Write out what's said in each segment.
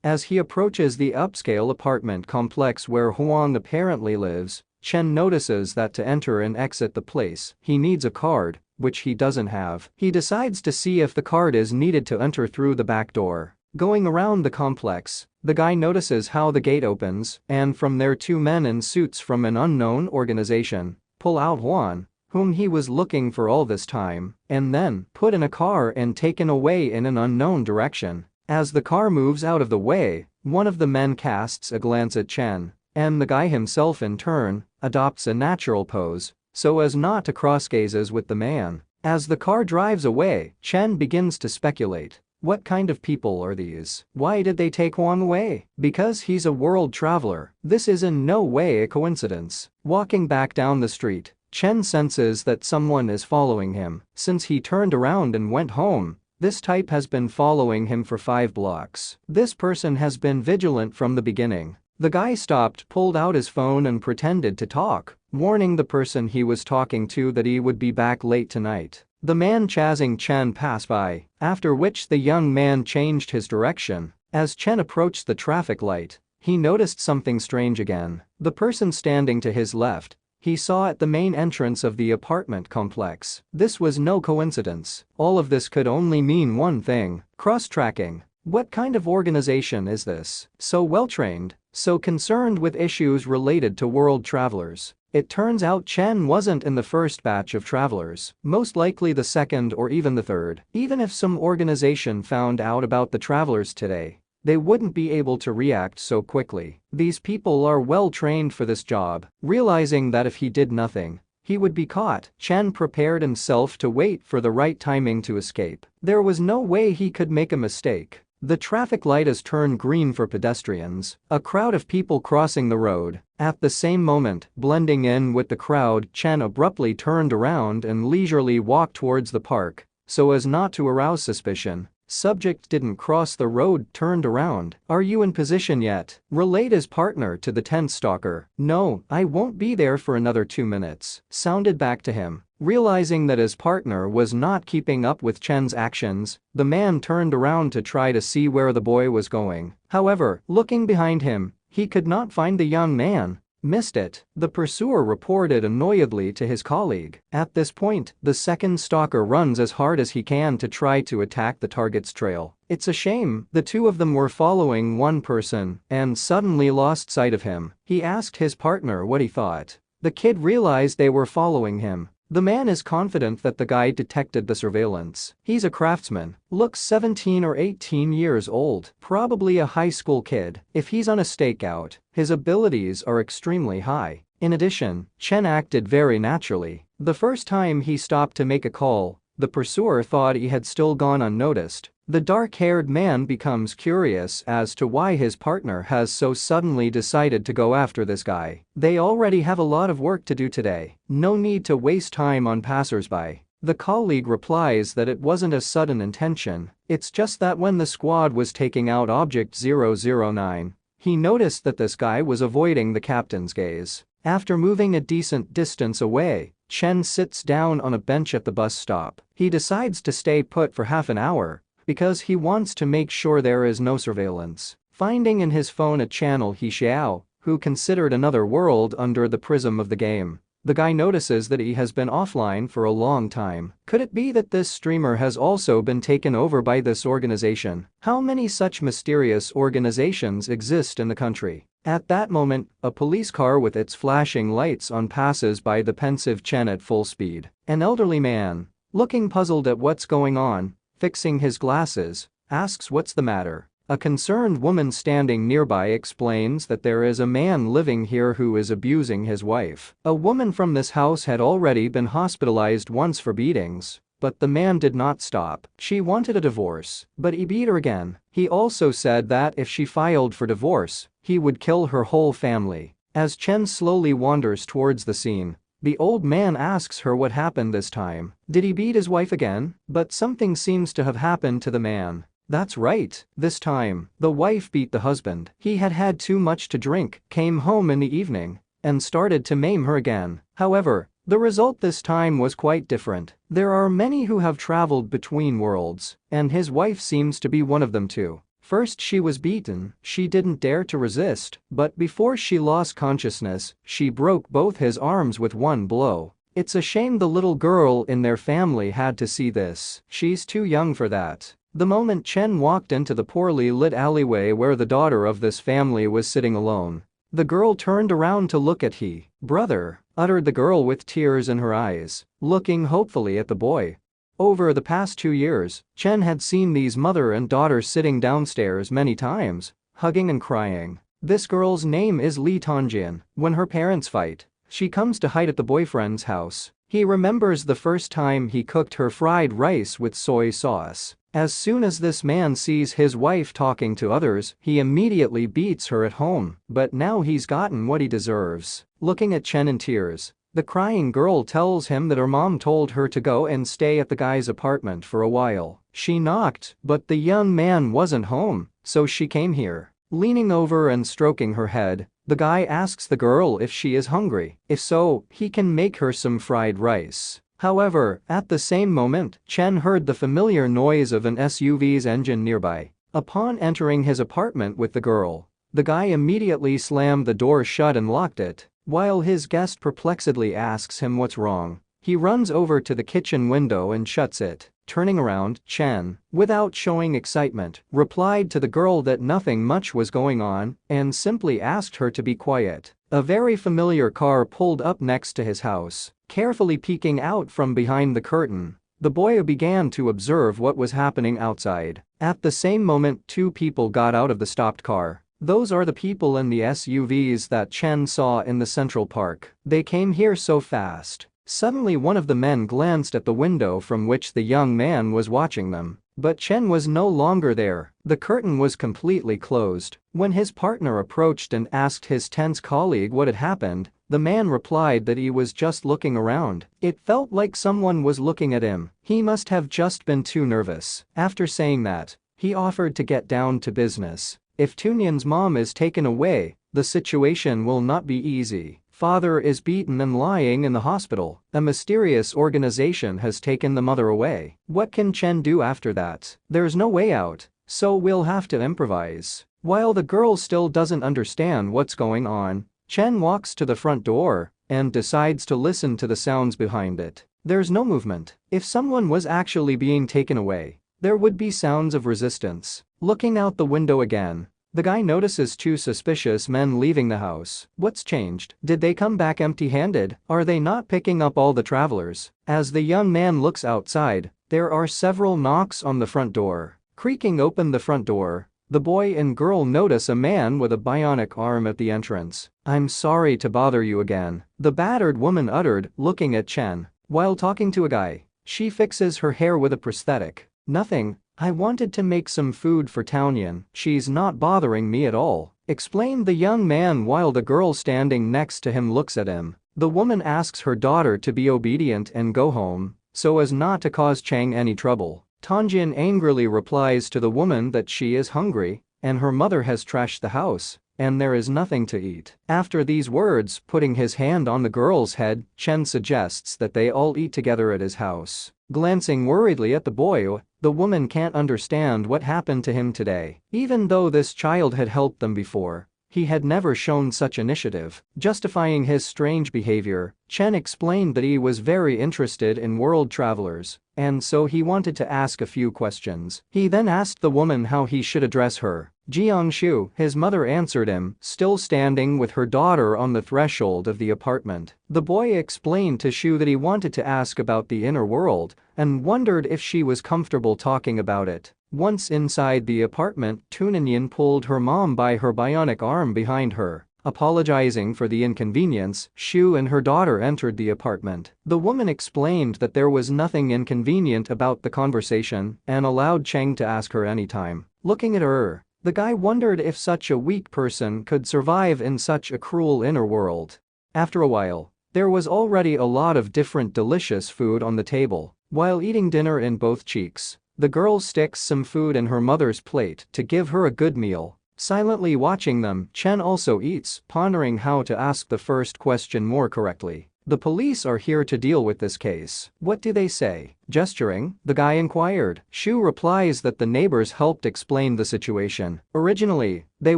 As he approaches the upscale apartment complex where Huang apparently lives, Chen notices that to enter and exit the place, he needs a card, which he doesn't have. He decides to see if the card is needed to enter through the back door. Going around the complex, the guy notices how the gate opens, and from there two men in suits from an unknown organization pull out Huan, whom he was looking for all this time, and then put in a car and taken away in an unknown direction. As the car moves out of the way, one of the men casts a glance at Chen, and the guy himself in turn adopts a natural pose so as not to cross gazes with the man. As the car drives away, Chen begins to speculate. What kind of people are these? Why did they take Huang away? Because he's a world traveler. This is in no way a coincidence. Walking back down the street, Chen senses that someone is following him. Since he turned around and went home, this type has been following him for 5 blocks. This person has been vigilant from the beginning. The guy stopped, pulled out his phone and pretended to talk, warning the person he was talking to that he would be back late tonight. The man chasing Chen passed by, after which the young man changed his direction. As Chen approached the traffic light, he noticed something strange again. The person standing to his left, he saw at the main entrance of the apartment complex. This was no coincidence. All of this could only mean one thing: cross-tracking. What kind of organization is this? So well-trained, so concerned with issues related to world travelers. It turns out Chen wasn't in the first batch of travelers, most likely the second or even the third. Even if some organization found out about the travelers today, they wouldn't be able to react so quickly. These people are well trained for this job. Realizing that if he did nothing, he would be caught, Chen prepared himself to wait for the right timing to escape. There was no way he could make a mistake. The traffic light has turned green for pedestrians, a crowd of people crossing the road. At the same moment, blending in with the crowd, Chen abruptly turned around and leisurely walked towards the park, so as not to arouse suspicion. Subject didn't cross the road, turned around. Are you in position yet? Relayed his partner to the tent stalker. No, I won't be there for another 2 minutes. Sounded back to him. Realizing that his partner was not keeping up with Chen's actions, the man turned around to try to see where the boy was going. However, looking behind him, he could not find the young man. Missed it, the pursuer reported annoyedly to his colleague. At this point, the second stalker runs as hard as he can to try to attack the target's trail. It's a shame, the two of them were following one person and suddenly lost sight of him. He asked his partner what he thought. The kid realized they were following him. The man is confident that the guy detected the surveillance. He's a craftsman, looks 17 or 18 years old, probably a high school kid. If he's on a stakeout, his abilities are extremely high. In addition, Chen acted very naturally. The first time he stopped to make a call, the pursuer thought he had still gone unnoticed. The dark-haired man becomes curious as to why his partner has so suddenly decided to go after this guy. They already have a lot of work to do today. No need to waste time on passers-by. The colleague replies that it wasn't a sudden intention, it's just that when the squad was taking out Object 009, he noticed that this guy was avoiding the captain's gaze. After moving a decent distance away, Chen sits down on a bench at the bus stop. He decides to stay put for half an hour, because he wants to make sure there is no surveillance. Finding in his phone a channel he Xiao, who considered another world under the prism of the game, the guy notices that he has been offline for a long time. Could it be that this streamer has also been taken over by this organization? How many such mysterious organizations exist in the country? At that moment, a police car with its flashing lights on passes by the pensive Chen at full speed. An elderly man, looking puzzled at what's going on, fixing his glasses, asks what's the matter. A concerned woman standing nearby explains that there is a man living here who is abusing his wife. A woman from this house had already been hospitalized once for beatings, but the man did not stop. She wanted a divorce, but he beat her again. He also said that if she filed for divorce, he would kill her whole family. As Chen slowly wanders towards the scene, the old man asks her what happened this time. Did he beat his wife again? But something seems to have happened to the man. That's right, this time, the wife beat the husband. He had had too much to drink, came home in the evening, and started to maim her again. However, the result this time was quite different. There are many who have traveled between worlds, and his wife seems to be one of them too. First she was beaten, she didn't dare to resist, but before she lost consciousness, she broke both his arms with one blow. It's a shame the little girl in their family had to see this. She's too young for that. The moment Chen walked into the poorly lit alleyway where the daughter of this family was sitting alone, the girl turned around to look at brother, uttered the girl with tears in her eyes, looking hopefully at the boy. Over the past 2 years, Chen had seen these mother and daughter sitting downstairs many times, hugging and crying. This girl's name is Li Tangjin. When her parents fight, she comes to hide at the boyfriend's house. He remembers the first time he cooked her fried rice with soy sauce. As soon as this man sees his wife talking to others, he immediately beats her at home, but now he's gotten what he deserves. Looking at Chen in tears, the crying girl tells him that her mom told her to go and stay at the guy's apartment for a while. She knocked, but the young man wasn't home, so she came here. Leaning over and stroking her head, the guy asks the girl if she is hungry. If so, he can make her some fried rice. However, at the same moment, Chen heard the familiar noise of an SUV's engine nearby. Upon entering his apartment with the girl, the guy immediately slammed the door shut and locked it. While his guest perplexedly asks him what's wrong, he runs over to the kitchen window and shuts it. Turning around, Chen, without showing excitement, replied to the girl that nothing much was going on and simply asked her to be quiet. A very familiar car pulled up next to his house. Carefully peeking out from behind the curtain, the boy began to observe what was happening outside. At the same moment, 2 people got out of the stopped car. Those are the people in the SUVs that Chen saw in the Central Park. They came here so fast. Suddenly one of the men glanced at the window from which the young man was watching them. But Chen was no longer there. The curtain was completely closed. When his partner approached and asked his tense colleague what had happened, the man replied that he was just looking around. It felt like someone was looking at him. He must have just been too nervous. After saying that, he offered to get down to business. If Tunyan's mom is taken away, the situation will not be easy. Father is beaten and lying in the hospital. A mysterious organization has taken the mother away. What can Chen do after that? There's no way out, so we'll have to improvise. While the girl still doesn't understand what's going on, Chen walks to the front door and decides to listen to the sounds behind it. There's no movement. If someone was actually being taken away, there would be sounds of resistance. Looking out the window again, the guy notices 2 suspicious men leaving the house. What's changed? Did they come back empty-handed? Are they not picking up all the travelers? As the young man looks outside, there are several knocks on the front door. Creaking open the front door, the boy and girl notice a man with a bionic arm at the entrance. "I'm sorry to bother you again," the battered woman uttered, looking at Chen. While talking to a guy, she fixes her hair with a prosthetic. "Nothing. I wanted to make some food for Taunyan. She's not bothering me at all," explained the young man while the girl standing next to him looks at him. The woman asks her daughter to be obedient and go home, so as not to cause Chang any trouble. Tanjin angrily replies to the woman that she is hungry and her mother has trashed the house and there is nothing to eat. After these words, putting his hand on the girl's head, Chen suggests that they all eat together at his house. Glancing worriedly at the boy, the woman can't understand what happened to him today. Even though this child had helped them before, he had never shown such initiative. Justifying his strange behavior, Chen explained that he was very interested in world travelers, and so he wanted to ask a few questions. He then asked the woman how he should address her. Jiangshu, his mother answered him, still standing with her daughter on the threshold of the apartment. The boy explained to Shu that he wanted to ask about the inner world and wondered if she was comfortable talking about it. Once inside the apartment, Tunanyan pulled her mom by her bionic arm behind her. Apologizing for the inconvenience, Shu and her daughter entered the apartment. The woman explained that there was nothing inconvenient about the conversation and allowed Cheng to ask her anytime. Looking at her, the guy wondered if such a weak person could survive in such a cruel inner world. After a while, there was already a lot of different delicious food on the table. While eating dinner in both cheeks, the girl sticks some food in her mother's plate to give her a good meal. Silently watching them, Chen also eats, pondering how to ask the first question more correctly. The police are here to deal with this case. What do they say? Gesturing, the guy inquired. Shu replies that the neighbors helped explain the situation. Originally, they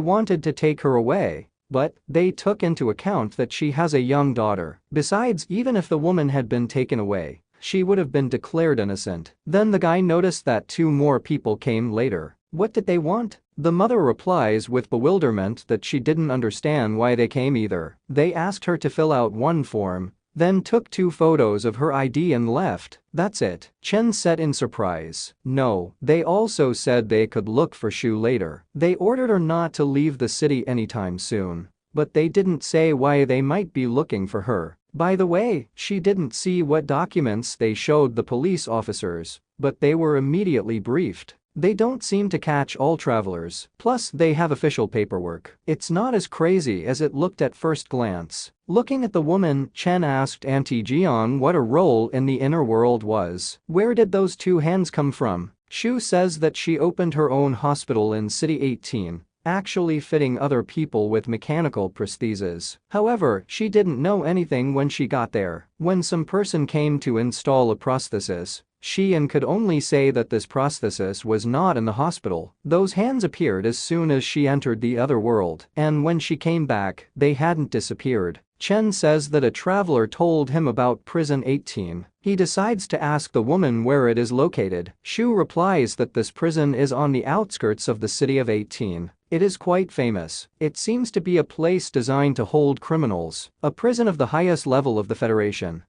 wanted to take her away, but they took into account that she has a young daughter. Besides, even if the woman had been taken away, she would have been declared innocent. Then the guy noticed that 2 more people came later. What did they want? The mother replies with bewilderment that she didn't understand why they came either. They asked her to fill out 1 form, then took 2 photos of her ID and left. That's it, Chen said in surprise. No, they also said they could look for Shu later. They ordered her not to leave the city anytime soon, but they didn't say why they might be looking for her. By the way, she didn't see what documents they showed the police officers, but they were immediately briefed. They don't seem to catch all travelers, plus they have official paperwork. It's not as crazy as it looked at first glance. Looking at the woman, Chen asked Auntie Jian what her role in the inner world was. Where did those 2 hands come from? Shu says that she opened her own hospital in City 18, actually fitting other people with mechanical prostheses. However, she didn't know anything when she got there. When some person came to install a prosthesis, she could only say that this prosthesis was not in the hospital. Those hands appeared as soon as she entered the other world, and when she came back, they hadn't disappeared. Chen says that a traveler told him about Prison 18. He decides to ask the woman where it is located. Shu replies that this prison is on the outskirts of the city of 18. It is quite famous. It seems to be a place designed to hold criminals, a prison of the highest level of the Federation.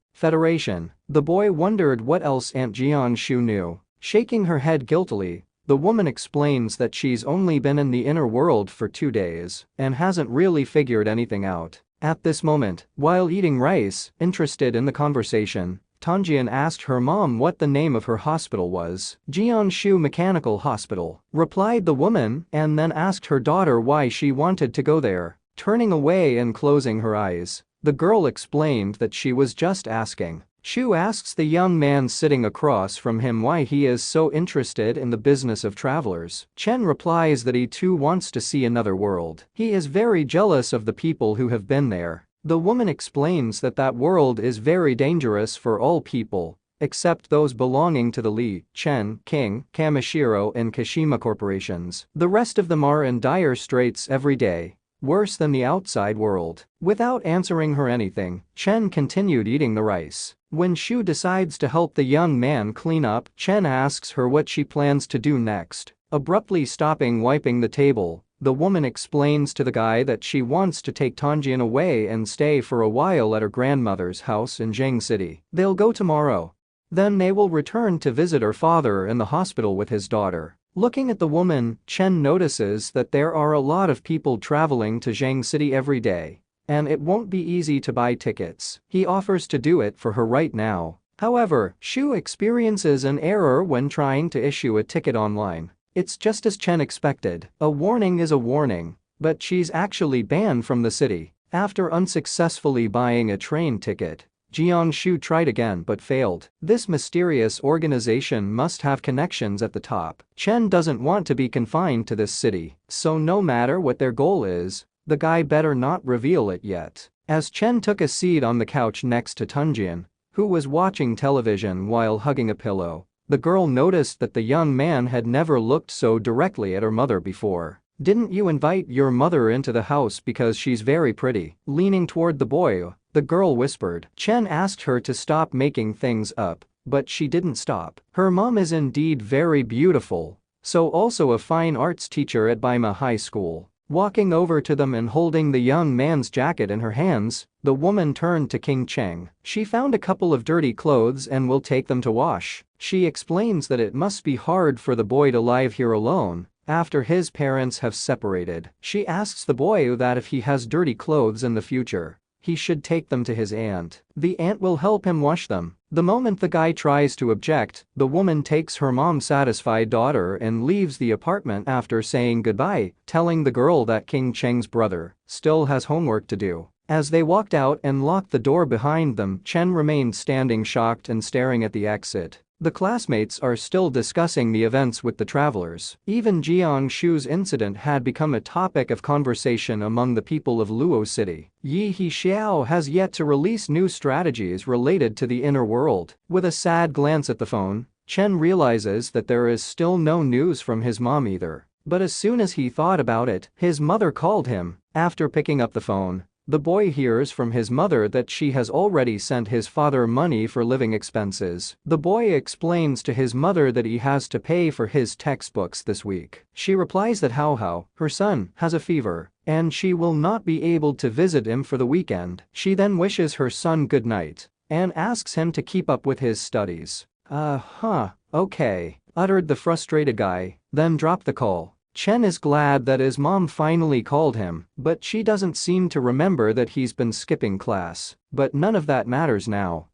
The boy wondered what else Aunt Jian Shu knew. Shaking her head guiltily, the woman explains that she's only been in the inner world for 2 days and hasn't really figured anything out. At this moment, while eating rice, interested in the conversation, Tanjian asked her mom what the name of her hospital was. Jianshu Mechanical Hospital, replied the woman, and then asked her daughter why she wanted to go there. Turning away and closing her eyes, the girl explained that she was just asking. Shu asks the young man sitting across from him why he is so interested in the business of travelers. Chen replies that he too wants to see another world. He is very jealous of the people who have been there. The woman explains that that world is very dangerous for all people, except those belonging to the Li, Chen, King, Kamishiro and Kashima corporations. The rest of them are in dire straits every day. Worse than the outside world. Without answering her anything, Chen continued eating the rice. When Shu decides to help the young man clean up, Chen asks her what she plans to do next. Abruptly stopping wiping the table, the woman explains to the guy that she wants to take Tanjian away and stay for a while at her grandmother's house in Jing City. They'll go tomorrow. Then they will return to visit her father in the hospital with his daughter. Looking at the woman, Chen notices that there are a lot of people traveling to Zhang City every day, and it won't be easy to buy tickets. He offers to do it for her right now. However, Shu experiences an error when trying to issue a ticket online. It's just as Chen expected. A warning is a warning, but she's actually banned from the city. After unsuccessfully buying a train ticket, Jianshu tried again but failed. This mysterious organization must have connections at the top. Chen doesn't want to be confined to this city, so no matter what their goal is, the guy better not reveal it yet. As Chen took a seat on the couch next to Tanjian, who was watching television while hugging a pillow, the girl noticed that the young man had never looked so directly at her mother before. "Didn't you invite your mother into the house because she's very pretty?" Leaning toward the boy, the girl whispered. Chen asked her to stop making things up, but she didn't stop. Her mom is indeed very beautiful, so also a fine arts teacher at Baima High School. Walking over to them and holding the young man's jacket in her hands, the woman turned to Qing Chen. She found a couple of dirty clothes and will take them to wash. She explains that it must be hard for the boy to live here alone after his parents have separated. She asks the boy that if he has dirty clothes in the future, he should take them to his aunt. The aunt will help him wash them. The moment the guy tries to object, the woman takes her mom's satisfied daughter and leaves the apartment after saying goodbye, telling the girl that Qing Chen's brother still has homework to do. As they walked out and locked the door behind them, Chen remained standing shocked and staring at the exit. The classmates are still discussing the events with the travelers. Even Jiang Shu's incident had become a topic of conversation among the people of Luo City. Yi Xiao has yet to release new strategies related to the inner world. With a sad glance at the phone, Chen realizes that there is still no news from his mom either. But as soon as he thought about it, his mother called him. After picking up the phone, the boy hears from his mother that she has already sent his father money for living expenses. The boy explains to his mother that he has to pay for his textbooks this week. She replies that Hao, her son, has a fever, and she will not be able to visit him for the weekend. She then wishes her son good night and asks him to keep up with his studies. Okay, uttered the frustrated guy, then dropped the call. Chen is glad that his mom finally called him, but she doesn't seem to remember that he's been skipping class. But none of that matters now.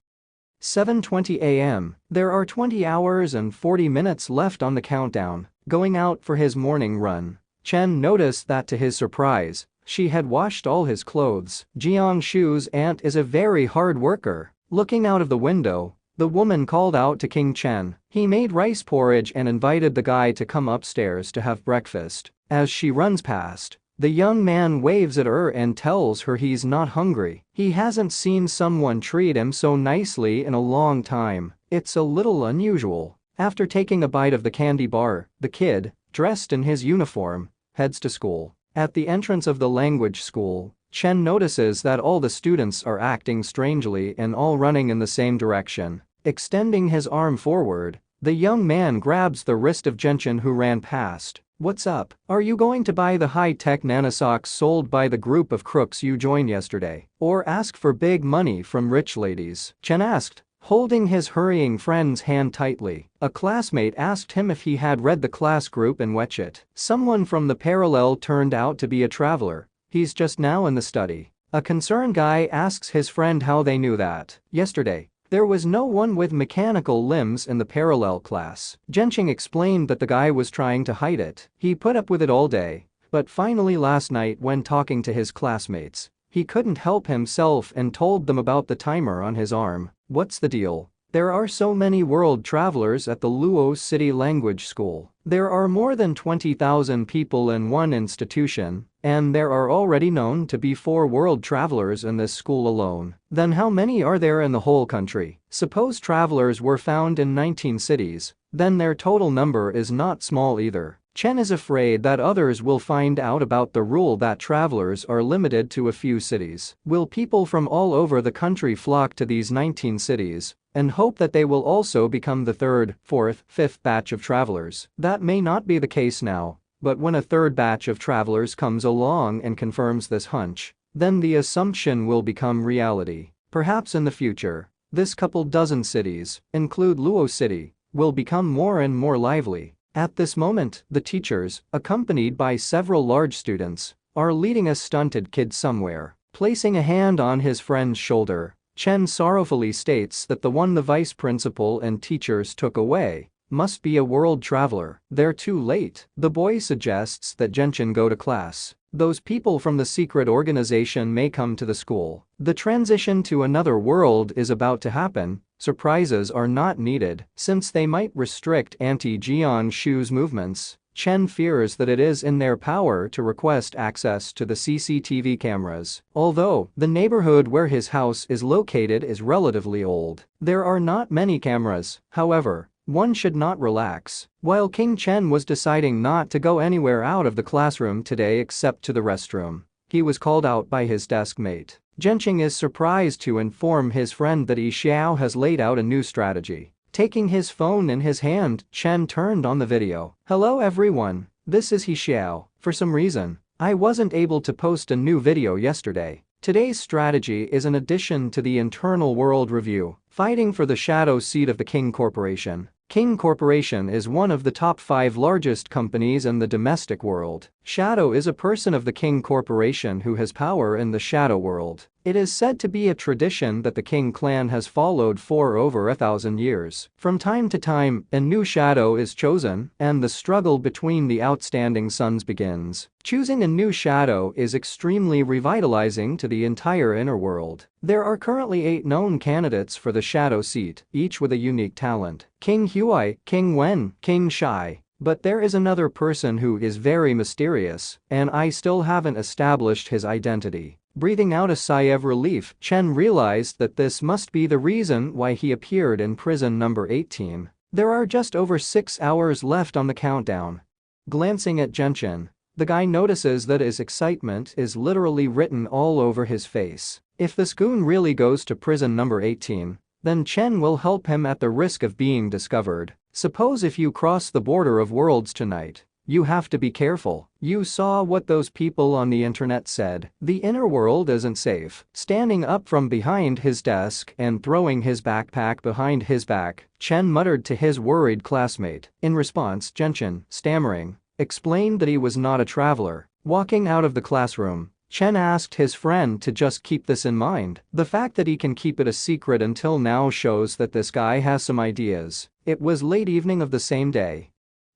7:20 a.m. There are 20 hours and 40 minutes left on the countdown. Going out for his morning run, Chen noticed that to his surprise, she had washed all his clothes. Jiang Shu's aunt is a very hard worker. Looking out of the window, the woman called out to Qing Chen. He made rice porridge and invited the guy to come upstairs to have breakfast. As she runs past, the young man waves at her and tells her he's not hungry. He hasn't seen someone treat him so nicely in a long time. It's a little unusual. After taking a bite of the candy bar, the kid, dressed in his uniform, heads to school. At the entrance of the language school, Chen notices that all the students are acting strangely and all running in the same direction. Extending his arm forward, the young man grabs the wrist of Genshin, who ran past. "What's up? Are you going to buy the high-tech nanosocks sold by the group of crooks you joined yesterday? Or ask for big money from rich ladies?" Chen asked, holding his hurrying friend's hand tightly. A classmate asked him if he had read the class group in WeChat. Someone from the parallel turned out to be a traveler. He's just now in the study. A concerned guy asks his friend how they knew that. Yesterday, there was no one with mechanical limbs in the parallel class. Genshin explained that the guy was trying to hide it. He put up with it all day, but finally last night when talking to his classmates, he couldn't help himself and told them about the timer on his arm. What's the deal? There are so many world travelers at the Luo City Language School. There are more than 20,000 people in one institution, and there are already known to be 4 world travelers in this school alone. Then how many are there in the whole country? Suppose travelers were found in 19 cities, then their total number is not small either. Chen is afraid that others will find out about the rule that travelers are limited to a few cities. Will people from all over the country flock to these 19 cities and hope that they will also become the 3rd, 4th, 5th batch of travelers? That may not be the case now, but when a 3rd batch of travelers comes along and confirms this hunch, then the assumption will become reality. Perhaps in the future, this couple dozen cities, include Luo City, will become more and more lively. At this moment, the teachers, accompanied by several large students, are leading a stunted kid somewhere. Placing a hand on his friend's shoulder, Chen sorrowfully states that the one the vice principal and teachers took away must be a world traveler. They're too late. The boy suggests that Genshin go to class. Those people from the secret organization may come to the school. The transition to another world is about to happen. Surprises are not needed, since they might restrict anti-Jiang Shu's movements. Chen fears that it is in their power to request access to the CCTV cameras. Although the neighborhood where his house is located is relatively old, there are not many cameras. However, one should not relax. While Qing Chen was deciding not to go anywhere out of the classroom today except to the restroom, he was called out by his desk mate. Genshin is surprised to inform his friend that Yi Xiao has laid out a new strategy. Taking his phone in his hand, Chen turned on the video. "Hello everyone, this is Yi Xiao. For some reason, I wasn't able to post a new video yesterday. Today's strategy is an addition to the internal world review, fighting for the shadow seat of the Qing Corporation. Qing Corporation is one of the top 5 largest companies in the domestic world. Shadow is a person of the Qing Corporation who has power in the shadow world. It is said to be a tradition that the Qing clan has followed for over 1,000 years. From time to time, a new shadow is chosen, and the struggle between the outstanding sons begins. Choosing a new shadow is extremely revitalizing to the entire inner world. There are currently 8 known candidates for the shadow seat, each with a unique talent. King Huai, King Wen, King Shai. But there is another person who is very mysterious, and I still haven't established his identity. Breathing out a sigh of relief, Chen realized that this must be the reason why he appeared in prison number 18. There are just over 6 hours left on the countdown. Glancing at Genshin, the guy notices that his excitement is literally written all over his face. If the Scoon really goes to prison number 18, then Chen will help him at the risk of being discovered. Suppose if you cross the border of worlds tonight, you have to be careful. You saw what those people on the internet said. The inner world isn't safe. Standing up from behind his desk and throwing his backpack behind his back, Chen muttered to his worried classmate. In response, Genshin, stammering, explained that he was not a traveler. Walking out of the classroom, Chen asked his friend to just keep this in mind. The fact that he can keep it a secret until now shows that this guy has some ideas. It was late evening of the same day.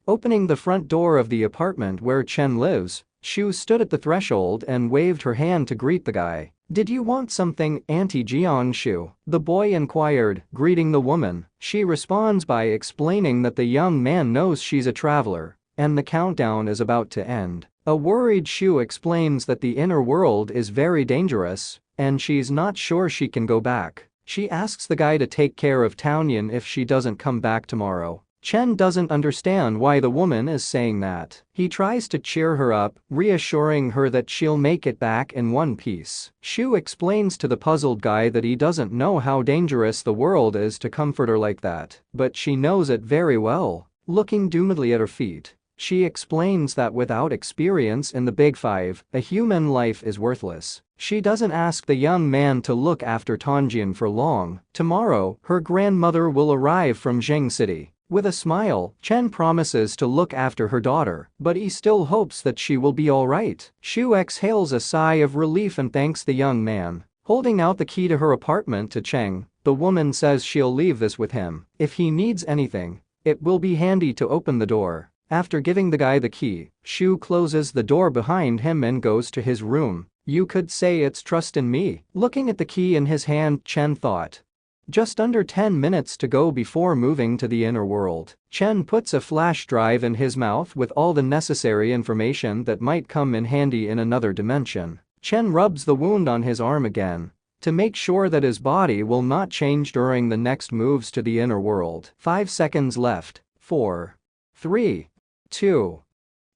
Opening the front door of the apartment where Chen lives, Shu stood at the threshold and waved her hand to greet the guy. "Did you want something, Auntie Jian Shu?" the boy inquired, greeting the woman. She responds by explaining that the young man knows she's a traveler, and the countdown is about to end. A worried Shu explains that the inner world is very dangerous, and she's not sure she can go back. She asks the guy to take care of Taoyuan if she doesn't come back tomorrow. Chen doesn't understand why the woman is saying that. He tries to cheer her up, reassuring her that she'll make it back in one piece. Shu explains to the puzzled guy that he doesn't know how dangerous the world is to comfort her like that, but she knows it very well. Looking doomedly at her feet, she explains that without experience in the Big Five, a human life is worthless. She doesn't ask the young man to look after Taoyuan for long. Tomorrow, her grandmother will arrive from Jing City. With a smile, Chen promises to look after her daughter, but he still hopes that she will be alright. Shu exhales a sigh of relief and thanks the young man. Holding out the key to her apartment to Cheng, the woman says she'll leave this with him. If he needs anything, it will be handy to open the door. After giving the guy the key, Shu closes the door behind him and goes to his room. You could say it's trust in me. Looking at the key in his hand, Chen thought. Just under 10 minutes to go before moving to the inner world. Chen puts a flash drive in his mouth with all the necessary information that might come in handy in another dimension. Chen rubs the wound on his arm again to make sure that his body will not change during the next moves to the inner world. 5 seconds left. 4, 3, 2,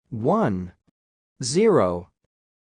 1, 0.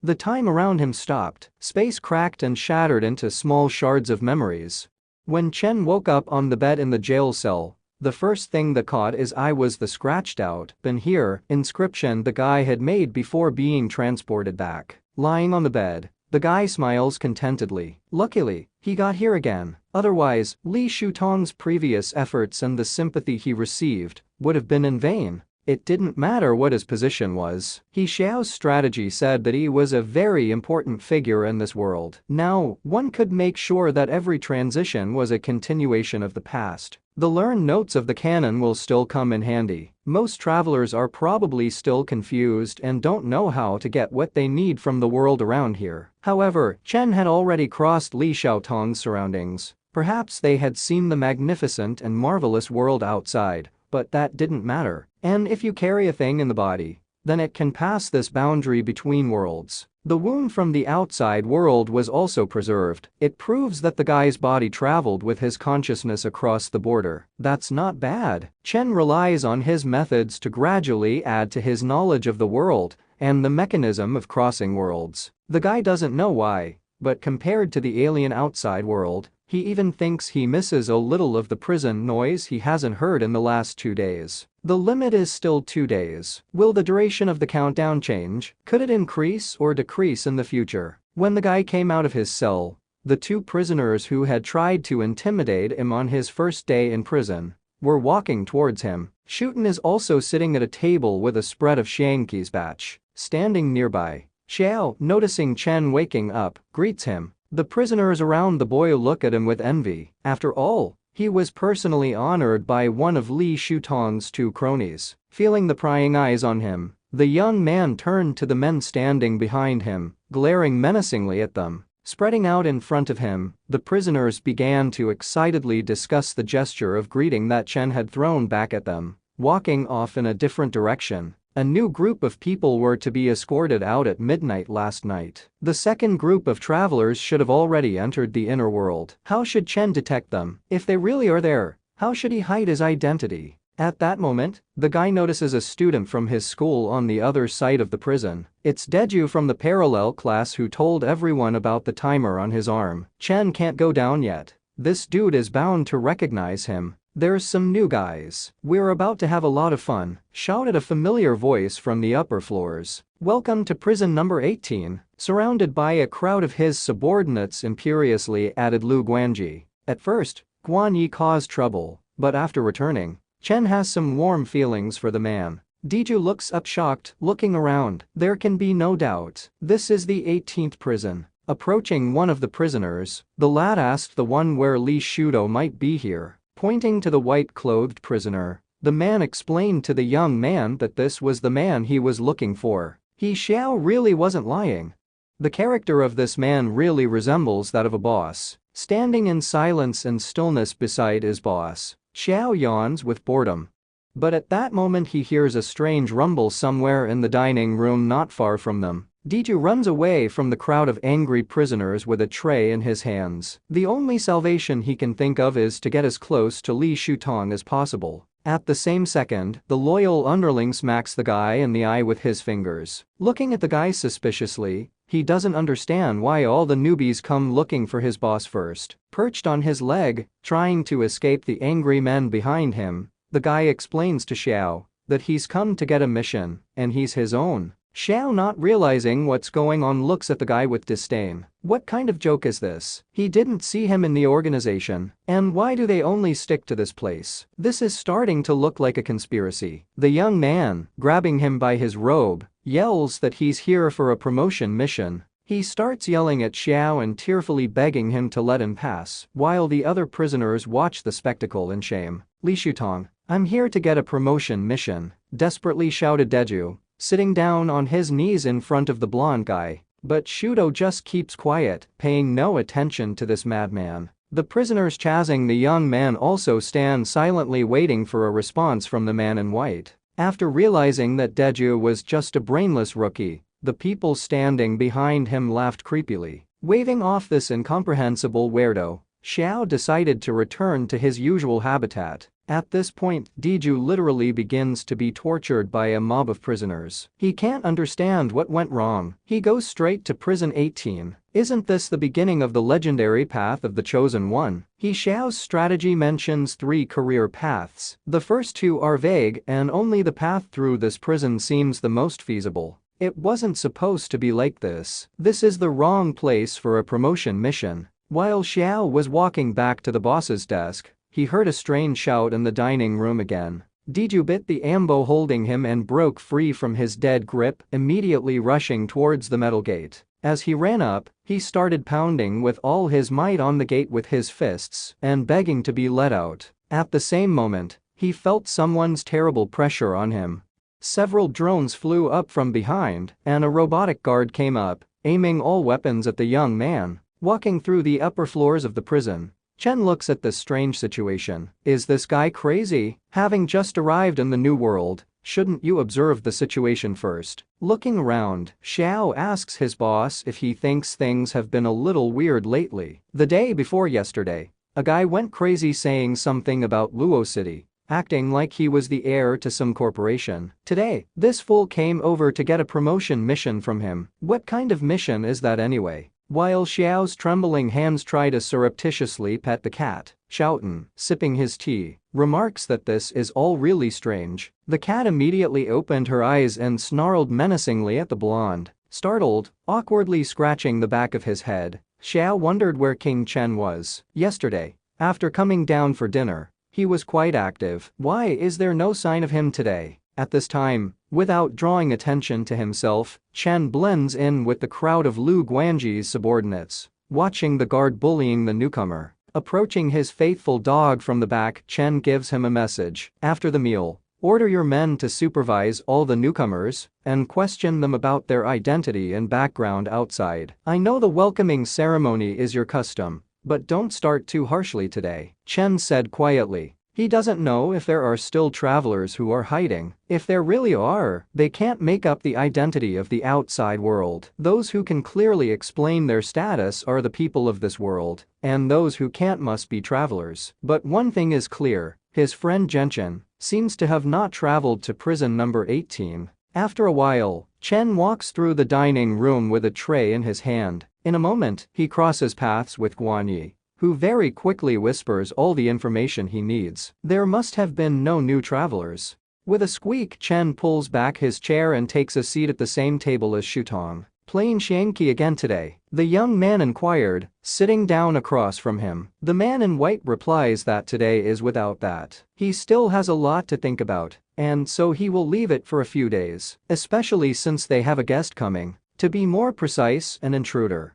The time around him stopped. Space cracked and shattered into small shards of memories. When Chen woke up on the bed in the jail cell, the first thing that caught his eye was the scratched out "Been here" inscription the guy had made before being transported back. Lying on the bed, the guy smiles contentedly. Luckily, he got here again. Otherwise, Li Shutong's previous efforts and the sympathy he received would have been in vain. It didn't matter what his position was. He Xiao's strategy said that he was a very important figure in this world. Now, one could make sure that every transition was a continuation of the past. The learned notes of the canon will still come in handy. Most travelers are probably still confused and don't know how to get what they need from the world around here. However, Chen had already crossed Li Xiaotong's surroundings. Perhaps they had seen the magnificent and marvelous world outside, but that didn't matter. And if you carry a thing in the body, then it can pass this boundary between worlds. The wound from the outside world was also preserved. It proves that the guy's body traveled with his consciousness across the border. That's not bad. Chen relies on his methods to gradually add to his knowledge of the world and the mechanism of crossing worlds. The guy doesn't know why, but compared to the alien outside world, he even thinks he misses a little of the prison noise he hasn't heard in the last 2 days. The limit is still 2 days. Will the duration of the countdown change? Could it increase or decrease in the future? When the guy came out of his cell, the 2 prisoners who had tried to intimidate him on his first day in prison were walking towards him. Shuten is also sitting at a table with a spread of Xiangqi's batch. standing nearby. Xiao, noticing Chen waking up, greets him. The prisoners around the boy look at him with envy. After all, he was personally honored by one of Li Shutong's 2 cronies. Feeling the prying eyes on him, the young man turned to the men standing behind him, glaring menacingly at them. Spreading out in front of him, the prisoners began to excitedly discuss the gesture of greeting that Chen had thrown back at them. Walking off in a different direction, a new group of people were to be escorted out at midnight last night. The second group of travelers should have already entered the inner world. How should Chen detect them? If they really are there, how should he hide his identity? At that moment, the guy notices a student from his school on the other side of the prison. It's Deju from the parallel class who told everyone about the timer on his arm. Chen can't go down yet. This dude is bound to recognize him. There's some new guys. We're about to have a lot of fun, shouted a familiar voice from the upper floors. Welcome to prison number 18, surrounded by a crowd of his subordinates, imperiously added Lu Guanji. At first, Guan Yi caused trouble, but after returning, Chen has some warm feelings for the man. Deju looks up shocked, looking around. There can be no doubt. This is the 18th prison. Approaching one of the prisoners, the lad asked the one where Li Shudo might be here. Pointing to the white-clothed prisoner, the man explained to the young man that this was the man he was looking for. He Xiao really wasn't lying. The character of this man really resembles that of a boss. Standing in silence and stillness beside his boss, Xiao yawns with boredom. But at that moment he hears a strange rumble somewhere in the dining room not far from them. Deju runs away from the crowd of angry prisoners with a tray in his hands. The only salvation he can think of is to get as close to Li Shutong as possible. At the same second, the loyal underling smacks the guy in the eye with his fingers. Looking at the guy suspiciously, he doesn't understand why all the newbies come looking for his boss first. Perched on his leg, trying to escape the angry men behind him, the guy explains to Xiao that he's come to get a mission, and he's his own. Xiao, not realizing what's going on, looks at the guy with disdain. What kind of joke is this? He didn't see him in the organization, and why do they only stick to this place? This is starting to look like a conspiracy. The young man, grabbing him by his robe, yells that he's here for a promotion mission. He starts yelling at Xiao and tearfully begging him to let him pass, while the other prisoners watch the spectacle in shame. Li Shutong, I'm here to get a promotion mission, desperately shouted Deju, sitting down on his knees in front of the blonde guy. But Shudo just keeps quiet, paying no attention to this madman. The prisoners chasing the young man also stand silently waiting for a response from the man in white. After realizing that Deju was just a brainless rookie, the people standing behind him laughed creepily. Waving off this incomprehensible weirdo, Xiao decided to return to his usual habitat. At this point, Deju literally begins to be tortured by a mob of prisoners. He can't understand what went wrong. He goes straight to prison 18. Isn't this the beginning of the legendary path of the chosen one? Xiao's strategy mentions 3 career paths. The first 2 are vague, and only the path through this prison seems the most feasible. It wasn't supposed to be like this. This is the wrong place for a promotion mission. While Xiao was walking back to the boss's desk, he heard a strange shout in the dining room again. Deju bit the ambo holding him and broke free from his dead grip, immediately rushing towards the metal gate. As he ran up, he started pounding with all his might on the gate with his fists and begging to be let out. At the same moment, he felt someone's terrible pressure on him. Several drones flew up from behind, and a robotic guard came up, aiming all weapons at the young man. Walking through the upper floors of the prison, Chen looks at this strange situation. Is this guy crazy? Having just arrived in the new world, shouldn't you observe the situation first? Looking around, Xiao asks his boss if he thinks things have been a little weird lately. The day before yesterday, a guy went crazy saying something about Luo City, acting like he was the heir to some corporation. Today, this fool came over to get a promotion mission from him. What kind of mission is that anyway? While Xiao's trembling hands try to surreptitiously pet the cat, Xiaotan, sipping his tea, remarks that this is all really strange. The cat immediately opened her eyes and snarled menacingly at the blonde. Startled, awkwardly scratching the back of his head, Xiao wondered where Qing Chen was. Yesterday, after coming down for dinner, he was quite active. Why is there no sign of him today? At this time, without drawing attention to himself, Chen blends in with the crowd of Lu Guangji's subordinates, watching the guard bullying the newcomer. Approaching his faithful dog from the back, Chen gives him a message. After the meal, order your men to supervise all the newcomers and question them about their identity and background outside. I know the welcoming ceremony is your custom, but don't start too harshly today, Chen said quietly. He doesn't know if there are still travelers who are hiding. If there really are, they can't make up the identity of the outside world. Those who can clearly explain their status are the people of this world, and those who can't must be travelers. But one thing is clear, his friend Genshin seems to have not traveled to prison number 18. After a while, Chen walks through the dining room with a tray in his hand. In a moment, he crosses paths with Guanyi, who very quickly whispers all the information he needs. There must have been no new travelers. With a squeak, Chen pulls back his chair and takes a seat at the same table as Shutong. Playing Xiangqi again today? The young man inquired, sitting down across from him. The man in white replies that today is without that. He still has a lot to think about, and so he will leave it for a few days, especially since they have a guest coming. To be more precise, an intruder.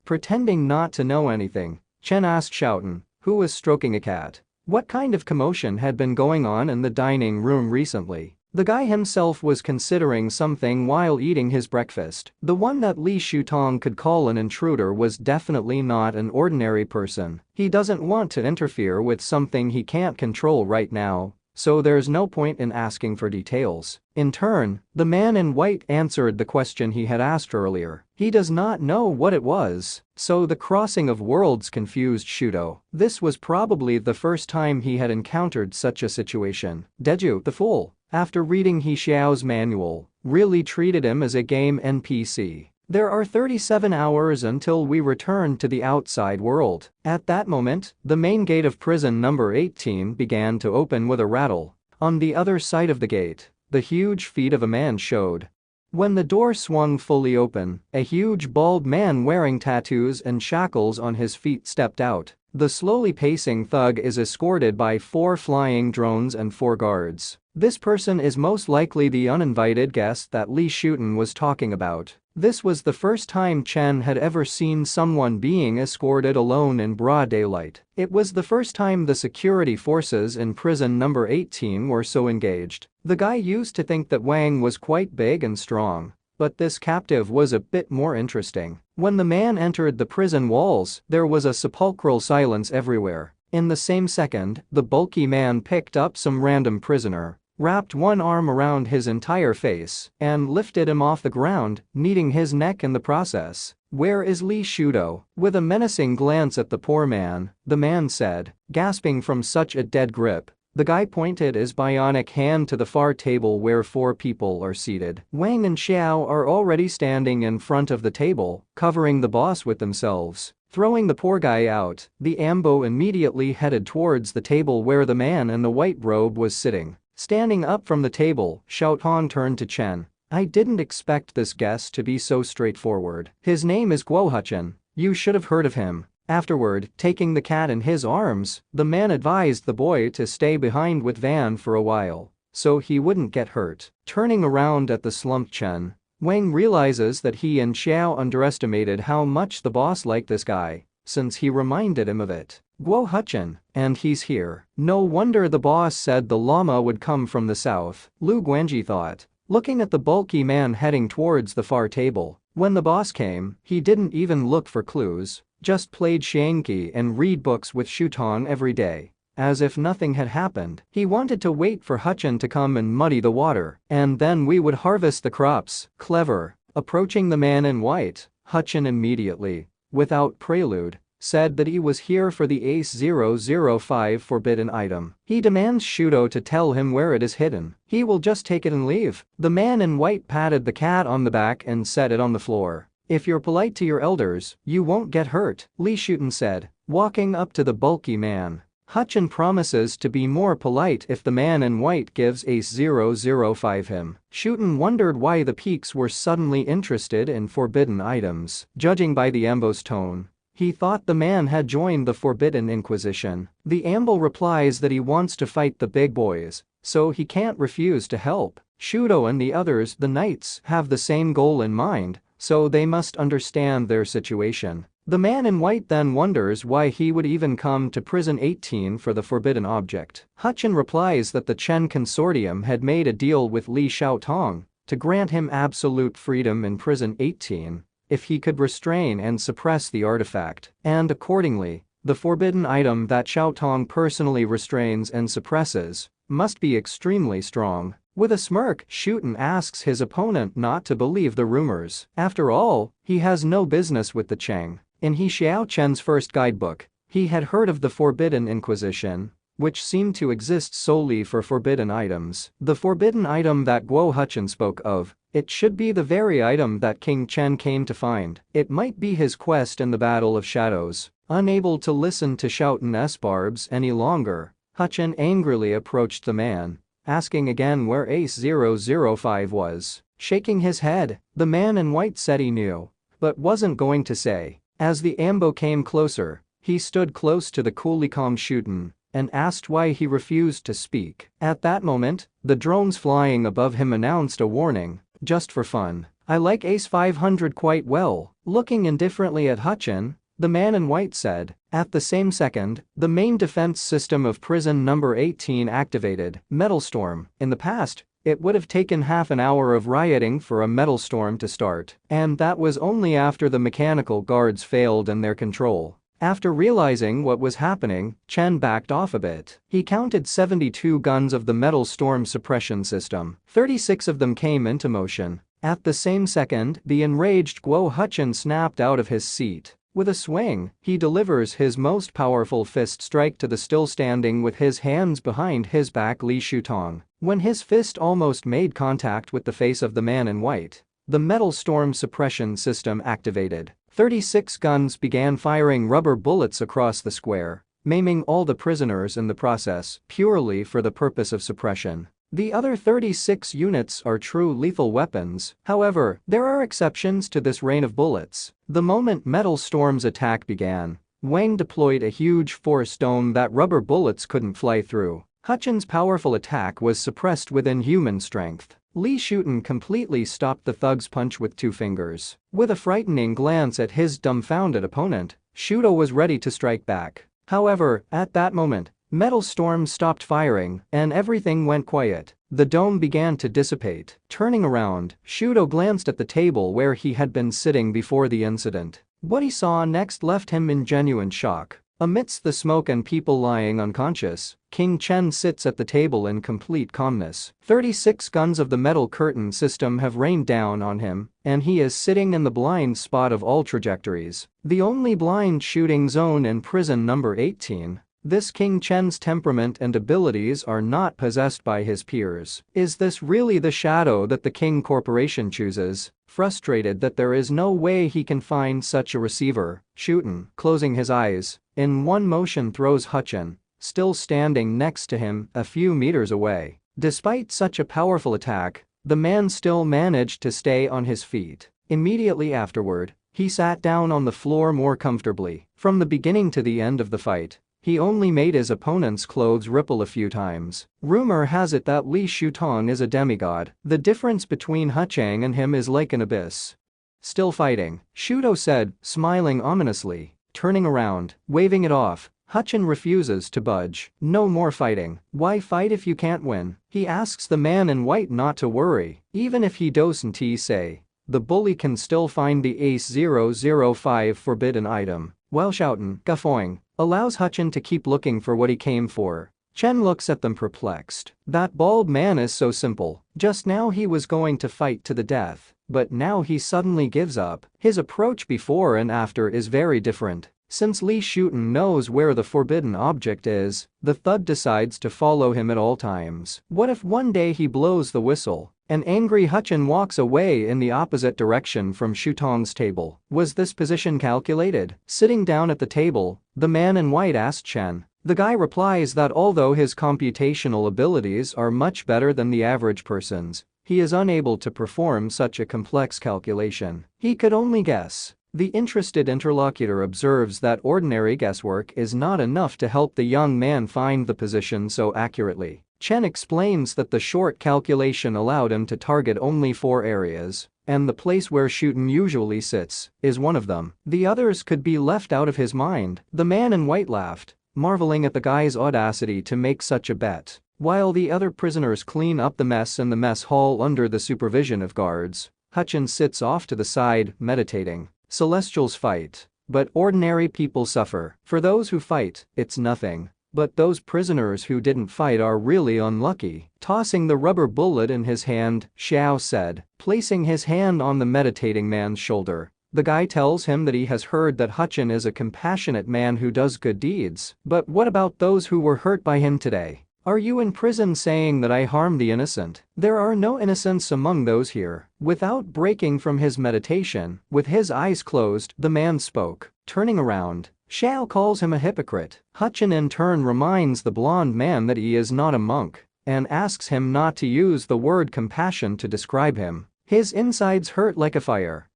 Pretending not to know anything, Chen asked Shouten, who was stroking a cat, what kind of commotion had been going on in the dining room recently. The guy himself was considering something while eating his breakfast. The one that Li Shutong could call an intruder was definitely not an ordinary person. He doesn't want to interfere with something he can't control right now, so there's no point in asking for details. In turn, the man in white answered the question he had asked earlier. He does not know what it was, so the crossing of worlds confused Shudo. This was probably the first time he had encountered such a situation. Deju, the fool, after reading He Xiao's manual, really treated him as a game NPC. There are 37 hours until we return to the outside world. At that moment, the main gate of prison number 18 began to open with a rattle. On the other side of the gate, the huge feet of a man showed. When the door swung fully open, a huge bald man wearing tattoos and shackles on his feet stepped out. The slowly pacing thug is escorted by 4 flying drones and 4 guards. This person is most likely the uninvited guest that Li Shuten was talking about. This was the first time Chen had ever seen someone being escorted alone in broad daylight. It was the first time the security forces in prison number 18 were so engaged. The guy used to think that Wang was quite big and strong, but this captive was a bit more interesting. When the man entered the prison walls, there was a sepulchral silence everywhere. In the same second, the bulky man picked up some random prisoner, wrapped one arm around his entire face, and lifted him off the ground, kneading his neck in the process. Where is Li Shudo? With a menacing glance at the poor man, the man said, gasping from such a dead grip. The guy pointed his bionic hand to the far table where 4 people are seated. Wang and Xiao are already standing in front of the table, covering the boss with themselves. Throwing the poor guy out, the Ambo immediately headed towards the table where the man in the white robe was sitting. Standing up from the table, Shouten turned to Chen. I didn't expect this guest to be so straightforward. His name is Guo Huchen. You should have heard of him. Afterward, taking the cat in his arms, the man advised the boy to stay behind with Van for a while, so he wouldn't get hurt. Turning around at the slumped Chen, Wang realizes that he and Xiao underestimated how much the boss liked this guy, since he reminded him of it. Guo Huchen, and he's here. No wonder the boss said the llama would come from the south, Lu Guangji thought, looking at the bulky man heading towards the far table. When the boss came, he didn't even look for clues, just played Xiangqi and read books with Shutong every day, as if nothing had happened. He wanted to wait for Huchen to come and muddy the water, and then we would harvest the crops. Clever. Approaching the man in white, Huchen immediately, without prelude, said that he was here for the ACE-005 forbidden item. He demands Shudo to tell him where it is hidden. He will just take it and leave. The man in white patted the cat on the back and set it on the floor. If you're polite to your elders, you won't get hurt, Li Shuten said, walking up to the bulky man. Huchen promises to be more polite if the man in white gives ACE-005 him. Shuten wondered why the peaks were suddenly interested in forbidden items. Judging by the Ambo's tone, he thought the man had joined the Forbidden Inquisition. The Ambo replies that he wants to fight the big boys, so he can't refuse to help. Shudo and the others, the knights, have the same goal in mind, so they must understand their situation. The man in white then wonders why he would even come to prison 18 for the forbidden object. Hutchin replies that the Chen Consortium had made a deal with Li Xiaotong to grant him absolute freedom in prison 18 if he could restrain and suppress the artifact, and accordingly, the forbidden item that Xiaotong personally restrains and suppresses must be extremely strong. With a smirk, Shuton asks his opponent not to believe the rumors. After all, he has no business with the Qing. In He Xiao Chen's first guidebook, he had heard of the Forbidden Inquisition, which seemed to exist solely for forbidden items. The forbidden item that Guo Hutchin spoke of, it should be the very item that Qing Chen came to find. It might be his quest in the Battle of Shadows. Unable to listen to Xiaoton's barbs any longer, Hutchin angrily approached the man, asking again where Ace 005 was. Shaking his head, the man in white said he knew, but wasn't going to say. As the ambo came closer, he stood close to the coolly calm Shuton and asked why he refused to speak. At that moment, the drones flying above him announced a warning, just for fun. I like Ace 500 quite well. Looking indifferently at Hutchin, the man in white said. At the same second, the main defense system of prison number 18 activated. Metal Storm. In the past, it would have taken half an hour of rioting for a metal storm to start, and that was only after the mechanical guards failed in their control. After realizing what was happening, Chen backed off a bit. He counted 72 guns of the metal storm suppression system. 36 of them came into motion. At the same second, the enraged Guo Hutchin snapped out of his seat. With a swing, he delivers his most powerful fist strike to the still standing with his hands behind his back Li Xiaotong. When his fist almost made contact with the face of the man in white, the metal storm suppression system activated. 36 guns began firing rubber bullets across the square, maiming all the prisoners in the process, purely for the purpose of suppression. The other 36 units are true lethal weapons. However, there are exceptions to this rain of bullets. The moment Metal Storm's attack began, Wang deployed a huge force dome that rubber bullets couldn't fly through. Hutchin's powerful attack was suppressed within human strength. Li Xiaoton completely stopped the thug's punch with 2 fingers. With a frightening glance at his dumbfounded opponent, Shudo was ready to strike back. However, at that moment, Metal Storm stopped firing, and everything went quiet. The dome began to dissipate. Turning around, Shudo glanced at the table where he had been sitting before the incident. What he saw next left him in genuine shock. Amidst the smoke and people lying unconscious, Qing Chen sits at the table in complete calmness. 36 guns of the metal curtain system have rained down on him, and he is sitting in the blind spot of all trajectories. The only blind shooting zone in prison number 18. This Qing Chen's temperament and abilities are not possessed by his peers. Is this really the shadow that the Qing Corporation chooses? Frustrated that there is no way he can find such a receiver, Shuton, closing his eyes, in one motion throws Hutchin, still standing next to him, a few meters away. Despite such a powerful attack, the man still managed to stay on his feet. Immediately afterward, he sat down on the floor more comfortably. From the beginning to the end of the fight, he only made his opponent's clothes ripple a few times. Rumor has it that Li Xiaotong is a demigod. The difference between Hutchang and him is like an abyss. Still fighting, Shudo said, smiling ominously. Turning around, waving it off, Hutchin refuses to budge. No more fighting. Why fight if you can't win? He asks the man in white not to worry. Even if he doesn't say, the bully can still find the Ace 005 forbidden item. While Xiaoton, guffawing, allows Hutchin to keep looking for what he came for. Chen looks at them perplexed. That bald man is so simple. Just now he was going to fight to the death, but now he suddenly gives up. His approach before and after is very different. Since Li Xiaoton knows where the forbidden object is, the thug decides to follow him at all times. What if one day he blows the whistle? An angry Hutchin walks away in the opposite direction from Xiaotong's table. Was this position calculated? Sitting down at the table, the man in white asks Chen. The guy replies that although his computational abilities are much better than the average person's, he is unable to perform such a complex calculation. He could only guess. The interested interlocutor observes that ordinary guesswork is not enough to help the young man find the position so accurately. Chen explains that the short calculation allowed him to target only 4 areas, and the place where Shooten usually sits is one of them. The others could be left out of his mind. The man in white laughed, marveling at the guy's audacity to make such a bet. While the other prisoners clean up the mess in the mess hall under the supervision of guards, Hutchin sits off to the side, meditating. Celestials fight, but ordinary people suffer. For those who fight, it's nothing. But those prisoners who didn't fight are really unlucky. Tossing the rubber bullet in his hand, Xiao said, placing his hand on the meditating man's shoulder. The guy tells him that he has heard that Hutchin is a compassionate man who does good deeds. But what about those who were hurt by him today? Are you in prison saying that I harmed the innocent? There are no innocents among those here. Without breaking from his meditation, with his eyes closed, the man spoke. Turning around, Xiao calls him a hypocrite. Hutchin in turn reminds the blonde man that he is not a monk and asks him not to use the word compassion to describe him. His insides hurt like a fire.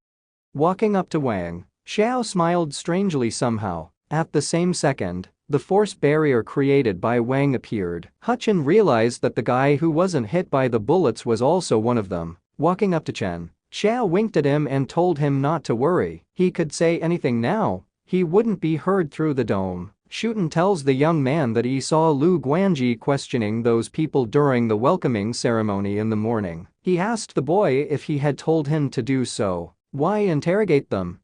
Walking up to Wang, Xiao smiled strangely somehow. At the same second, the force barrier created by Wang appeared. Hutchin realized that the guy who wasn't hit by the bullets was also one of them. Walking up to Chen, Xiao winked at him and told him not to worry. He could say anything now. He wouldn't be heard through the dome. Shooten tells the young man that he saw Lu Guanji questioning those people during the welcoming ceremony in the morning. He asked the boy if he had told him to do so. Why interrogate them?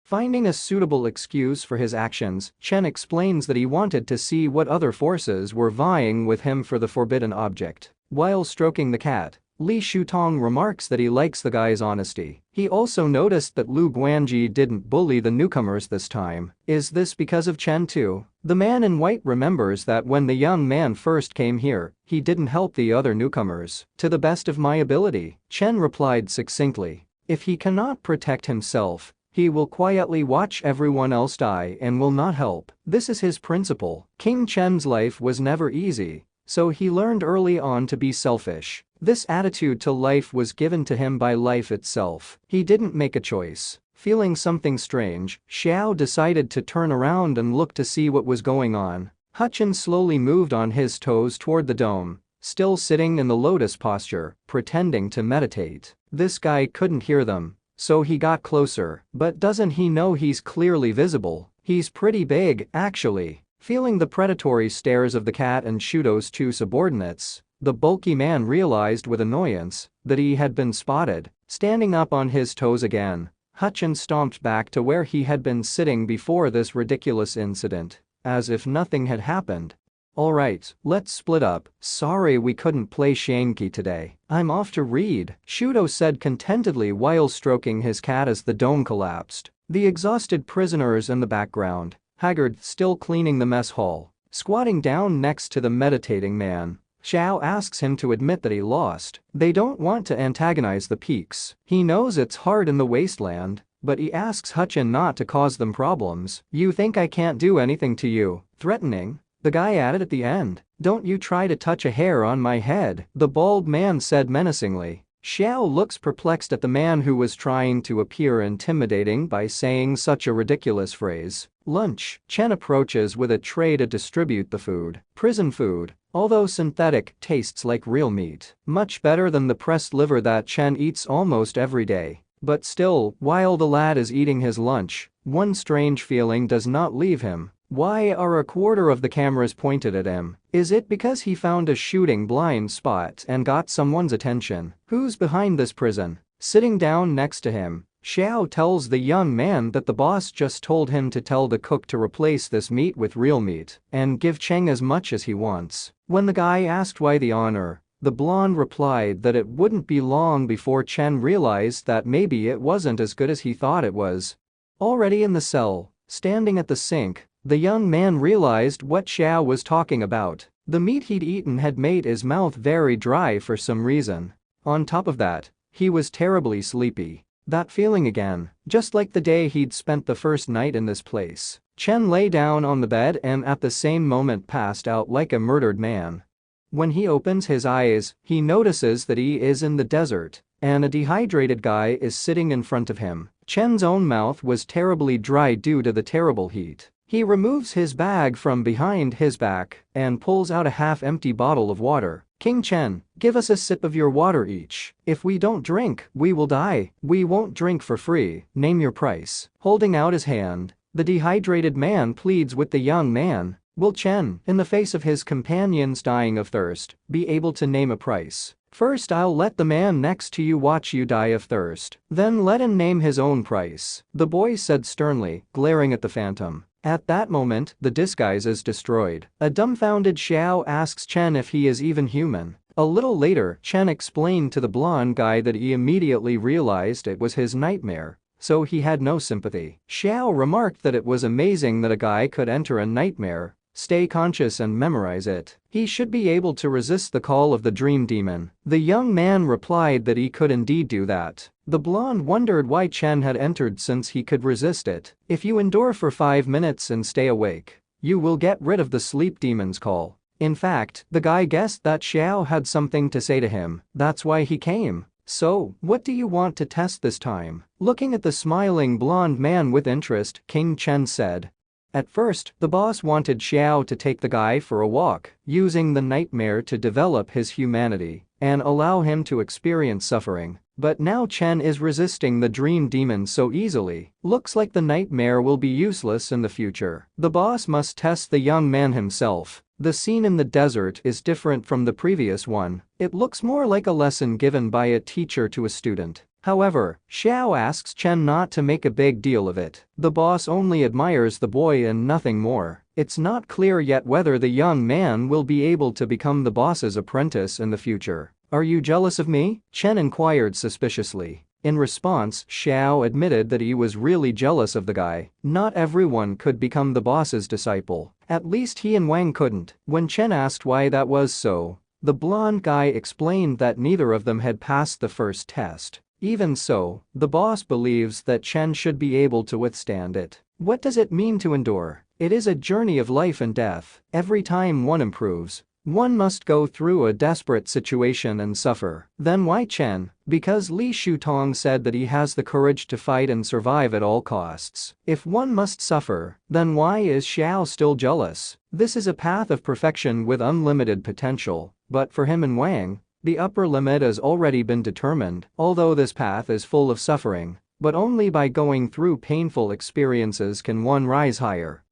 Finding a suitable excuse for his actions, Chen explains that he wanted to see what other forces were vying with him for the forbidden object. While stroking the cat, Li Shutong remarks that he likes the guy's honesty. He also noticed that Lu Guanji didn't bully the newcomers this time. Is this because of Chen too? The man in white remembers that when the young man first came here, he didn't help the other newcomers. To the best of my ability, Chen replied succinctly. If he cannot protect himself, he will quietly watch everyone else die and will not help. This is his principle. Qing Chen's life was never easy, so he learned early on to be selfish. This attitude to life was given to him by life itself. He didn't make a choice. Feeling something strange, Xiao decided to turn around and look to see what was going on. Hutchin slowly moved on his toes toward the dome, still sitting in the lotus posture, pretending to meditate. This guy couldn't hear them, so he got closer. But doesn't he know he's clearly visible? He's pretty big, actually. Feeling the predatory stares of the cat and Shudo's 2 subordinates, the bulky man realized with annoyance that he had been spotted. Standing up on his toes again, Hutchin stomped back to where he had been sitting before this ridiculous incident, as if nothing had happened. Alright, let's split up. Sorry we couldn't play Shanky today. I'm off to read, Shudo said contentedly while stroking his cat as the dome collapsed. The exhausted prisoners in the background, haggard, still cleaning the mess hall, squatting down next to the meditating man. Xiao asks him to admit that he lost. They don't want to antagonize the peaks. He knows it's hard in the wasteland, but he asks Hutchin not to cause them problems. You think I can't do anything to you? Threatening? The guy added at the end. Don't you try to touch a hair on my head, the bald man said menacingly. Xiao looks perplexed at the man who was trying to appear intimidating by saying such a ridiculous phrase. Lunch. Chen approaches with a tray to distribute the food. Prison food, although synthetic, tastes like real meat. Much better than the pressed liver that Chen eats almost every day. But still, while the lad is eating his lunch, one strange feeling does not leave him. Why are a quarter of the cameras pointed at him? Is it because he found a shooting blind spot and got someone's attention? Who's behind this prison? Sitting down next to him, Xiao tells the young man that the boss just told him to tell the cook to replace this meat with real meat and give Cheng as much as he wants. When the guy asked why the honor, the blonde replied that it wouldn't be long before Chen realized that maybe it wasn't as good as he thought it was. Already in the cell, standing at the sink, the young man realized what Xiao was talking about. The meat he'd eaten had made his mouth very dry for some reason. On top of that, he was terribly sleepy. That feeling again, just like the day he'd spent the first night in this place. Chen lay down on the bed and at the same moment passed out like a murdered man. When he opens his eyes, he notices that he is in the desert, and a dehydrated guy is sitting in front of him. Chen's own mouth was terribly dry due to the terrible heat. He removes his bag from behind his back and pulls out a half-empty bottle of water. Qing Chen, give us a sip of your water each. If we don't drink, we will die. We won't drink for free. Name your price. Holding out his hand, the dehydrated man pleads with the young man. Will Chen, in the face of his companions dying of thirst, be able to name a price? First I'll let the man next to you watch you die of thirst. Then let him name his own price, the boy said sternly, glaring at the phantom. At that moment, the disguise is destroyed. A dumbfounded Xiao asks Chen if he is even human. A little later, Chen explained to the blonde guy that he immediately realized it was his nightmare, so he had no sympathy. Xiao remarked that it was amazing that a guy could enter a nightmare, stay conscious and memorize it. He should be able to resist the call of the dream demon. The young man replied that he could indeed do that. The blonde wondered why Chen had entered since he could resist it. If you endure for 5 minutes and stay awake, you will get rid of the sleep demon's call. In fact, the guy guessed that Xiao had something to say to him. That's why he came. So, what do you want to test this time? Looking at the smiling blonde man with interest, Qing Chen said. At first, the boss wanted Xiao to take the guy for a walk, using the nightmare to develop his humanity and allow him to experience suffering. But now Chen is resisting the dream demon so easily. Looks like the nightmare will be useless in the future. The boss must test the young man himself. The scene in the desert is different from the previous one. It looks more like a lesson given by a teacher to a student. However, Xiao asks Chen not to make a big deal of it. The boss only admires the boy and nothing more. It's not clear yet whether the young man will be able to become the boss's apprentice in the future. Are you jealous of me? Chen inquired suspiciously. In response, Xiao admitted that he was really jealous of the guy. Not everyone could become the boss's disciple. At least he and Wang couldn't. When Chen asked why that was so, the blonde guy explained that neither of them had passed the first test. Even so, the boss believes that Chen should be able to withstand it. What does it mean to endure? It is a journey of life and death. Every time one improves, one must go through a desperate situation and suffer. Then why Chen? Because Li Shutong said that he has the courage to fight and survive at all costs. If one must suffer, then why is Xiao still jealous? This is a path of perfection with unlimited potential, but for him and Wang, the upper limit has already been determined. Although this path is full of suffering, but only by going through painful experiences can one rise higher.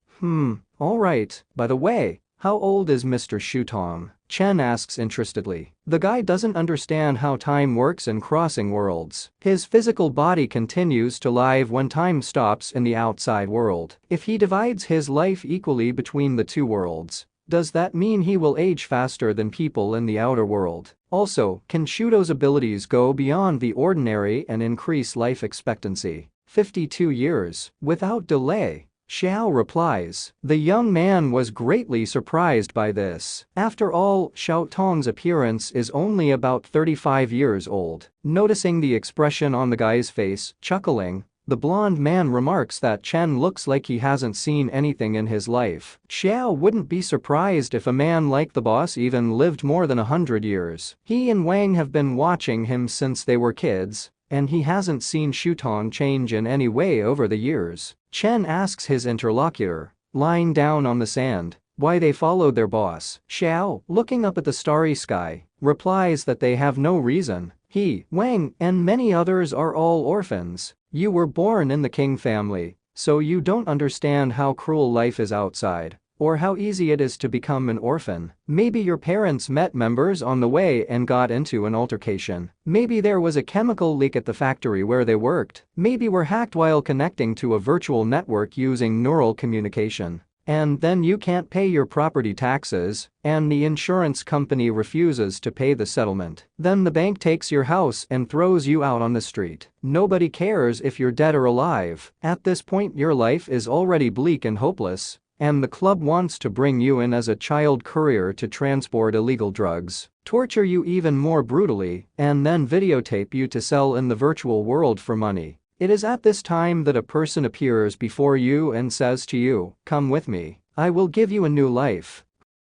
Alright, by the way, how old is Mr. Shutong? Chen asks interestedly. The guy doesn't understand how time works in crossing worlds. His physical body continues to live when time stops in the outside world. If he divides his life equally between the two worlds, does that mean he will age faster than people in the outer world? Also, can Shuto's abilities go beyond the ordinary and increase life expectancy? 52 years. Without delay, Xiao replies. The young man was greatly surprised by this. After all, Xiao Tong's appearance is only about 35 years old. Noticing the expression on the guy's face, chuckling, the blonde man remarks that Chen looks like he hasn't seen anything in his life. Xiao wouldn't be surprised if a man like the boss even lived more than 100 years. He and Wang have been watching him since they were kids, and he hasn't seen Shutong change in any way over the years. Chen asks his interlocutor, lying down on the sand, why they followed their boss. Xiao, looking up at the starry sky, replies that they have no reason. He, Wang, and many others are all orphans. You were born in the King family, so you don't understand how cruel life is outside, or how easy it is to become an orphan. Maybe your parents met members on the way and got into an altercation. Maybe there was a chemical leak at the factory where they worked. Maybe were hacked while connecting to a virtual network using neural communication. And then you can't pay your property taxes, and the insurance company refuses to pay the settlement. Then the bank takes your house and throws you out on the street. Nobody cares if you're dead or alive. At this point your life is already bleak and hopeless, and the club wants to bring you in as a child courier to transport illegal drugs, torture you even more brutally, and then videotape you to sell in the virtual world for money. It is at this time that a person appears before you and says to you, come with me, I will give you a new life.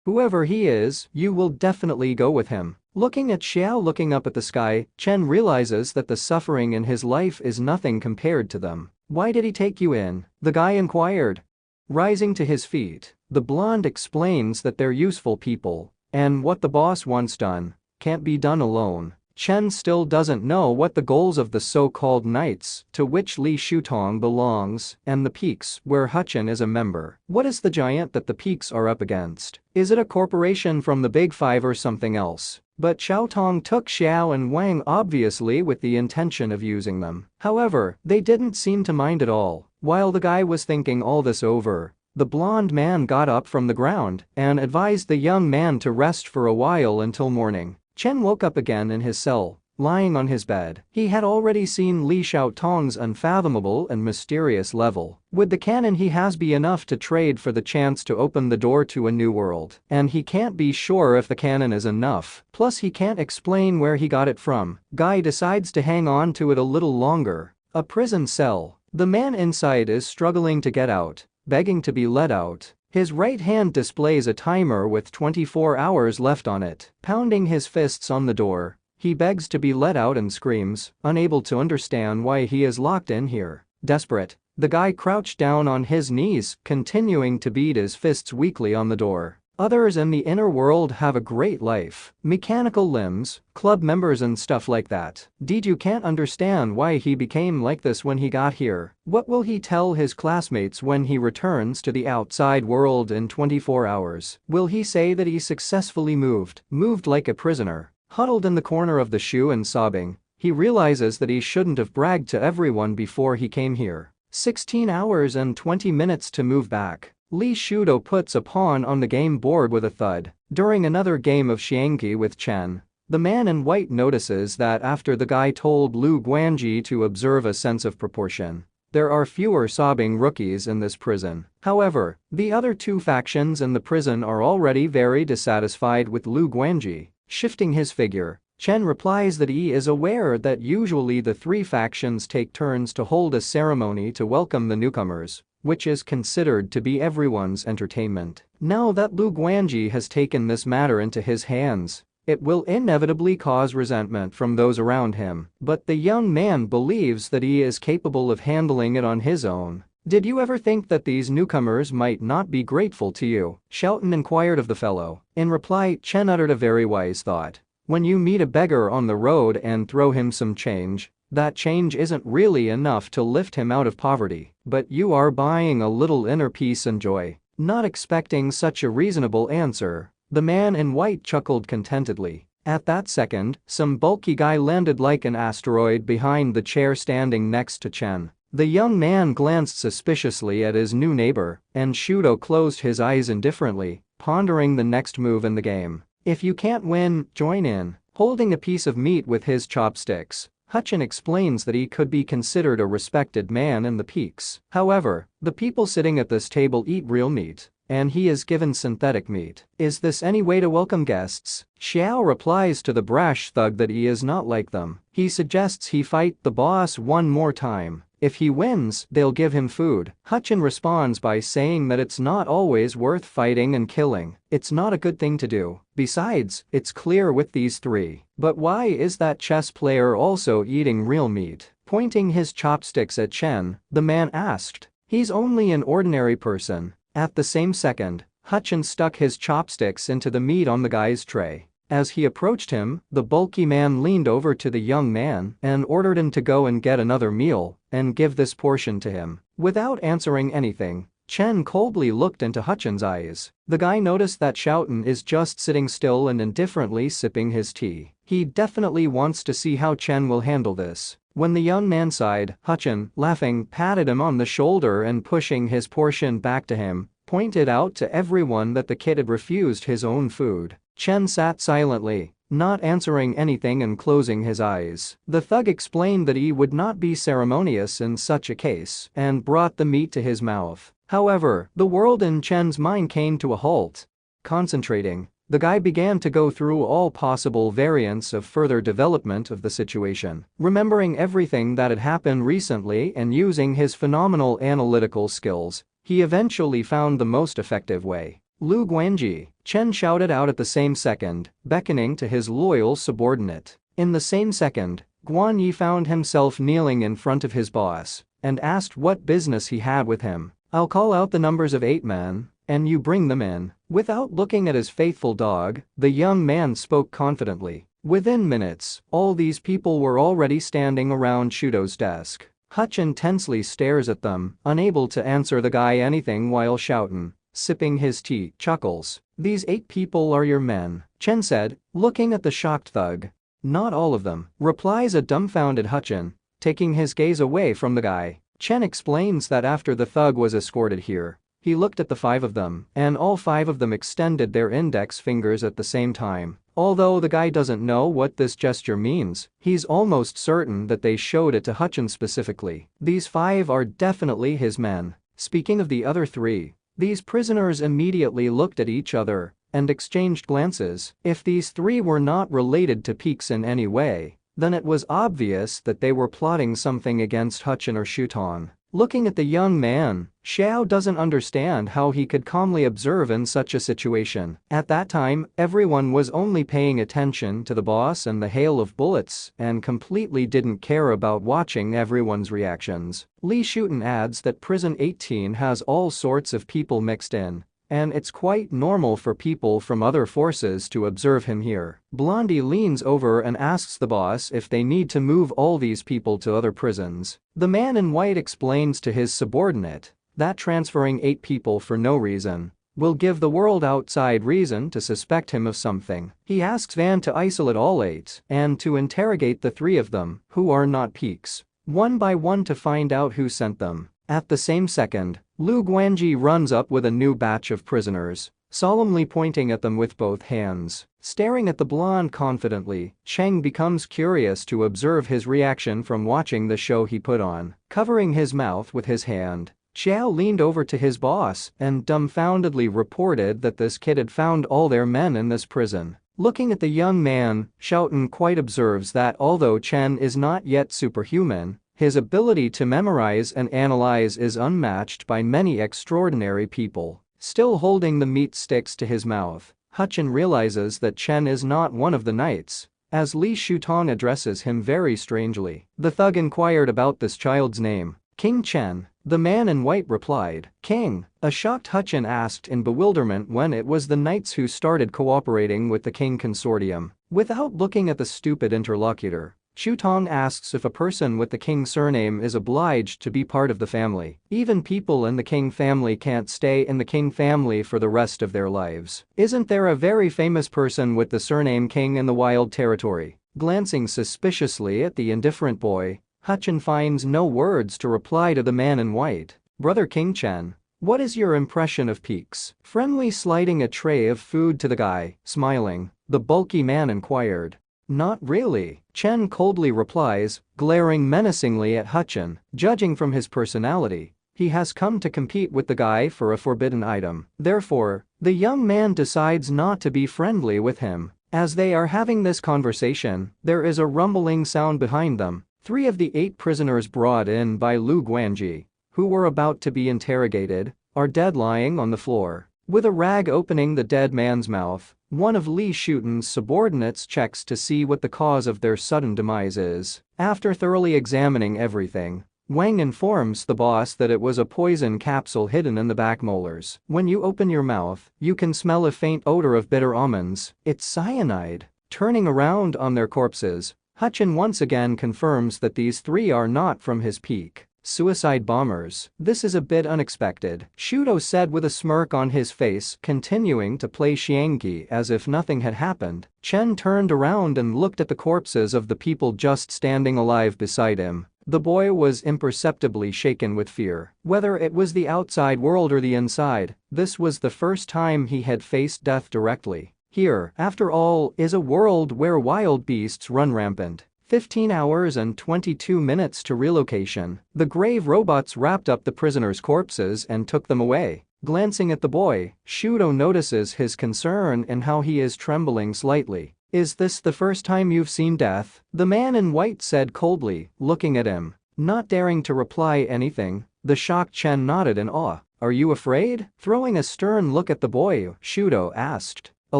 Whoever he is, you will definitely go with him. Looking at Xiao looking up at the sky, Chen realizes that the suffering in his life is nothing compared to them. Why did he take you in? The guy inquired. Rising to his feet, the blonde explains that they're useful people, and what the boss wants done can't be done alone. Chen still doesn't know what the goals of the so-called Knights, to which Li Shutong belongs, and the Peaks, where Huchen is a member. What is the giant that the Peaks are up against? Is it a corporation from the Big Five or something else? But Xiaotong took Xiao and Wang obviously with the intention of using them. However, they didn't seem to mind at all. While the guy was thinking all this over, the blonde man got up from the ground and advised the young man to rest for a while until morning. Chen woke up again in his cell, lying on his bed. He had already seen Li Xiaotong's unfathomable and mysterious level. Would the cannon he has be enough to trade for the chance to open the door to a new world? And he can't be sure if the cannon is enough. Plus he can't explain where he got it from. Guy decides to hang on to it a little longer. A prison cell. The man inside is struggling to get out, begging to be let out. His right hand displays a timer with 24 hours left on it. Pounding his fists on the door, he begs to be let out and screams, unable to understand why he is locked in here. Desperate, the guy crouched down on his knees, continuing to beat his fists weakly on the door. Others in the inner world have a great life. Mechanical limbs, club members and stuff like that. You can't understand why he became like this when he got here. What will he tell his classmates when he returns to the outside world in 24 hours? Will he say that he successfully moved like a prisoner? Huddled in the corner of the shoe and sobbing, he realizes that he shouldn't have bragged to everyone before he came here. 16 hours and 20 minutes to move back. Li Shudo puts a pawn on the game board with a thud. During another game of Xiangqi with Chen, the man in white notices that after the guy told Lu Guanji to observe a sense of proportion, there are fewer sobbing rookies in this prison. However, the other two factions in the prison are already very dissatisfied with Lu Guanji. Shifting his figure, Chen replies that he is aware that usually the three factions take turns to hold a ceremony to welcome the newcomers, which is considered to be everyone's entertainment. Now that Lu Guanji has taken this matter into his hands, it will inevitably cause resentment from those around him, but the young man believes that he is capable of handling it on his own. Did you ever think that these newcomers might not be grateful to you? Xiaotan inquired of the fellow. In reply, Chen uttered a very wise thought. When you meet a beggar on the road and throw him some change, that change isn't really enough to lift him out of poverty, but you are buying a little inner peace and joy. Not expecting such a reasonable answer, the man in white chuckled contentedly. At that second, some bulky guy landed like an asteroid behind the chair standing next to Chen. The young man glanced suspiciously at his new neighbor, and Shudo closed his eyes indifferently, pondering the next move in the game. If you can't win, join in. Holding a piece of meat with his chopsticks, Huchen explains that he could be considered a respected man in the Peaks. However, the people sitting at this table eat real meat, and he is given synthetic meat. Is this any way to welcome guests? Xiao replies to the brash thug that he is not like them. He suggests he fight the boss one more time. If he wins, they'll give him food. Huchen responds by saying that it's not always worth fighting and killing. It's not a good thing to do. Besides, it's clear with these three. But why is that chess player also eating real meat? Pointing his chopsticks at Chen, the man asked. He's only an ordinary person. At the same second, Huchen stuck his chopsticks into the meat on the guy's tray. As he approached him, the bulky man leaned over to the young man and ordered him to go and get another meal and give this portion to him. Without answering anything, Chen coldly looked into Huchen's eyes. The guy noticed that Xiaotan is just sitting still and indifferently sipping his tea. He definitely wants to see how Chen will handle this. When the young man sighed, Huchen, laughing, patted him on the shoulder and pushing his portion back to him, pointed out to everyone that the kid had refused his own food. Chen sat silently, not answering anything and closing his eyes. The thug explained that he would not be ceremonious in such a case and brought the meat to his mouth. However, the world in Chen's mind came to a halt. Concentrating, the guy began to go through all possible variants of further development of the situation, remembering everything that had happened recently and using his phenomenal analytical skills. He eventually found the most effective way. Lu Guanji, Chen shouted out at the same second, beckoning to his loyal subordinate. In the same second, Guan Yi found himself kneeling in front of his boss and asked what business he had with him. I'll call out the numbers of 8 men, and you bring them in." Without looking at his faithful dog, the young man spoke confidently. Within minutes, all these people were already standing around Shudo's desk. Hutchin tensely stares at them, unable to answer the guy anything while shouting, sipping his tea, chuckles. "These 8 people are your men," Chen said, looking at the shocked thug. "Not all of them," replies a dumbfounded Hutchin, taking his gaze away from the guy. Chen explains that after the thug was escorted here, he looked at the 5 of them, and all 5 of them extended their index fingers at the same time. Although the guy doesn't know what this gesture means, he's almost certain that they showed it to Hutchin specifically. These 5 are definitely his men. Speaking of the other 3, these prisoners immediately looked at each other and exchanged glances. If these 3 were not related to peaks in any way, then it was obvious that they were plotting something against Hutchin or Shuton. Looking at the young man, Xiao doesn't understand how he could calmly observe in such a situation. At that time, everyone was only paying attention to the boss and the hail of bullets and completely didn't care about watching everyone's reactions. Li Shuton adds that Prison 18 has all sorts of people mixed in, and it's quite normal for people from other forces to observe him here. Blondie leans over and asks the boss if they need to move all these people to other prisons. The man in white explains to his subordinate that transferring 8 people for no reason will give the world outside reason to suspect him of something. He asks Van to isolate all 8 and to interrogate the 3 of them who are not peaks, one by one, to find out who sent them. At the same second, Lu Guanji runs up with a new batch of prisoners, solemnly pointing at them with both hands. Staring at the blonde confidently, Cheng becomes curious to observe his reaction from watching the show he put on. Covering his mouth with his hand, Xiao leaned over to his boss and dumbfoundedly reported that this kid had found all their men in this prison. Looking at the young man, Xiaotan quite observes that although Chen is not yet superhuman, his ability to memorize and analyze is unmatched by many extraordinary people. Still holding the meat sticks to his mouth, Hutchin realizes that Chen is not one of the knights, as Li Shuton addresses him very strangely. The thug inquired about this child's name. "Qing Chen," the man in white replied. "King?" A shocked Hutchin asked in bewilderment when it was the knights who started cooperating with the King Consortium. Without looking at the stupid interlocutor, Shutong asks if a person with the King surname is obliged to be part of the family. Even people in the King family can't stay in the King family for the rest of their lives. Isn't there a very famous person with the surname King in the Wild Territory? Glancing suspiciously at the indifferent boy, Hutchin finds no words to reply to the man in white. "Brother Qing Chen, what is your impression of peaks?" Friendly sliding a tray of food to the guy, smiling, the bulky man inquired. "Not really," Chen coldly replies, glaring menacingly at Hutchin. Judging from his personality, he has come to compete with the guy for a forbidden item. Therefore, the young man decides not to be friendly with him. As they are having this conversation, there is a rumbling sound behind them. 3 of the 8 prisoners brought in by Lu Guanji, who were about to be interrogated, are dead lying on the floor. With a rag opening the dead man's mouth, one of Li Shuton's subordinates checks to see what the cause of their sudden demise is. After thoroughly examining everything, Wang informs the boss that it was a poison capsule hidden in the back molars. "When you open your mouth, you can smell a faint odor of bitter almonds. It's cyanide." Turning around on their corpses, Hutchin once again confirms that these 3 are not from his peak. "Suicide bombers. This is a bit unexpected," Shudo said with a smirk on his face, continuing to play Xiangqi as if nothing had happened. Chen turned around and looked at the corpses of the people just standing alive beside him. The boy was imperceptibly shaken with fear. Whether it was the outside world or the inside, this was the first time he had faced death directly. Here, after all, is a world where wild beasts run rampant. 15 hours and 22 minutes to relocation. The grave robots wrapped up the prisoners' corpses and took them away. Glancing at the boy, Shudo notices his concern and how he is trembling slightly. "Is this the first time you've seen death?" the man in white said coldly, looking at him. Not daring to reply anything, the shocked Chen nodded in awe. "Are you afraid?" Throwing a stern look at the boy, Shudo asked. "A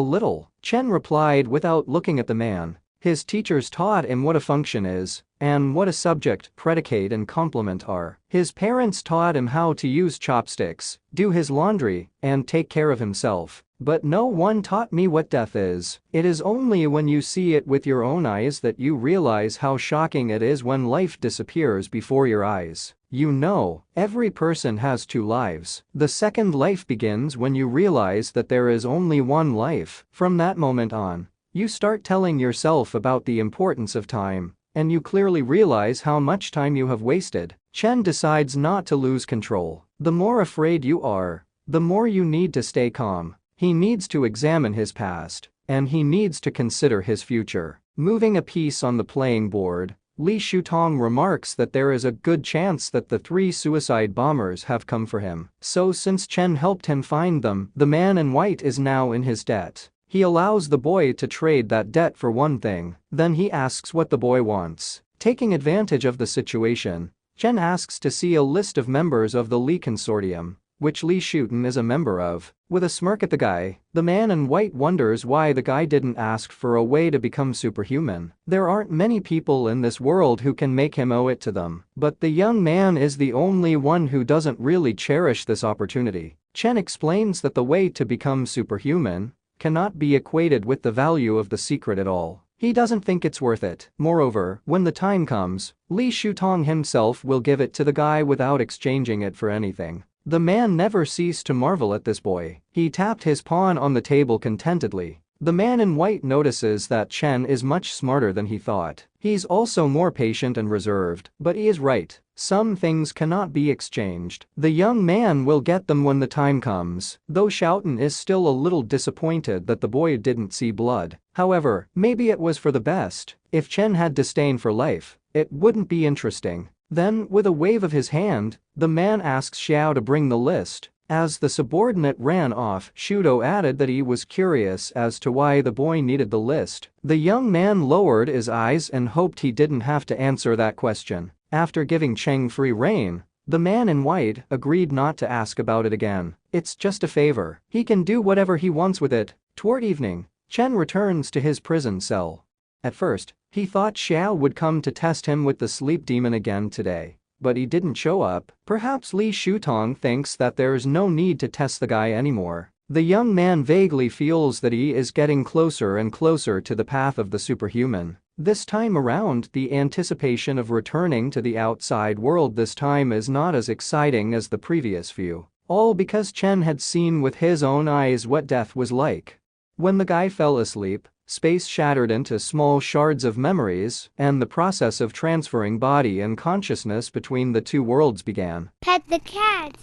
little," Chen replied without looking at the man. His teachers taught him what a function is, and what a subject, predicate and complement are. His parents taught him how to use chopsticks, do his laundry, and take care of himself. But no one taught me what death is. It is only when you see it with your own eyes that you realize how shocking it is when life disappears before your eyes. You know, every person has two lives. The second life begins when you realize that there is only one life. From that moment on, you start telling yourself about the importance of time, and you clearly realize how much time you have wasted. Chen decides not to lose control. The more afraid you are, the more you need to stay calm. He needs to examine his past, and he needs to consider his future. Moving a piece on the playing board, Li Shutong remarks that there is a good chance that the 3 suicide bombers have come for him. So since Chen helped him find them, the man in white is now in his debt. He allows the boy to trade that debt for one thing, then he asks what the boy wants. Taking advantage of the situation, Chen asks to see a list of members of the Li Consortium, which Li Shuten is a member of. With a smirk at the guy, the man in white wonders why the guy didn't ask for a way to become superhuman. There aren't many people in this world who can make him owe it to them, but the young man is the only one who doesn't really cherish this opportunity. Chen explains that the way to become superhuman cannot be equated with the value of the secret at all. He doesn't think it's worth it. Moreover, when the time comes, Li Shutong himself will give it to the guy without exchanging it for anything. The man never ceased to marvel at this boy. He tapped his pawn on the table contentedly. The man in white notices that Chen is much smarter than he thought. He's also more patient and reserved, but he is right. Some things cannot be exchanged. The young man will get them when the time comes, though Shouten is still a little disappointed that the boy didn't see blood. However, maybe it was for the best. If Chen had disdain for life, it wouldn't be interesting. Then, with a wave of his hand, the man asks Xiao to bring the list. As the subordinate ran off, Shudo added that he was curious as to why the boy needed the list. The young man lowered his eyes and hoped he didn't have to answer that question. After giving Cheng free rein, the man in white agreed not to ask about it again. It's just a favor. He can do whatever he wants with it. Toward evening, Chen returns to his prison cell. At first, he thought Xiao would come to test him with the sleep demon again today, but he didn't show up. Perhaps Li Shutong thinks that there's no need to test the guy anymore. The young man vaguely feels that he is getting closer and closer to the path of the superhuman. This time around, the anticipation of returning to the outside world this time is not as exciting as the previous few. All because Chen had seen with his own eyes what death was like. When the guy fell asleep, space shattered into small shards of memories, and the process of transferring body and consciousness between the two worlds began. Pet the cat.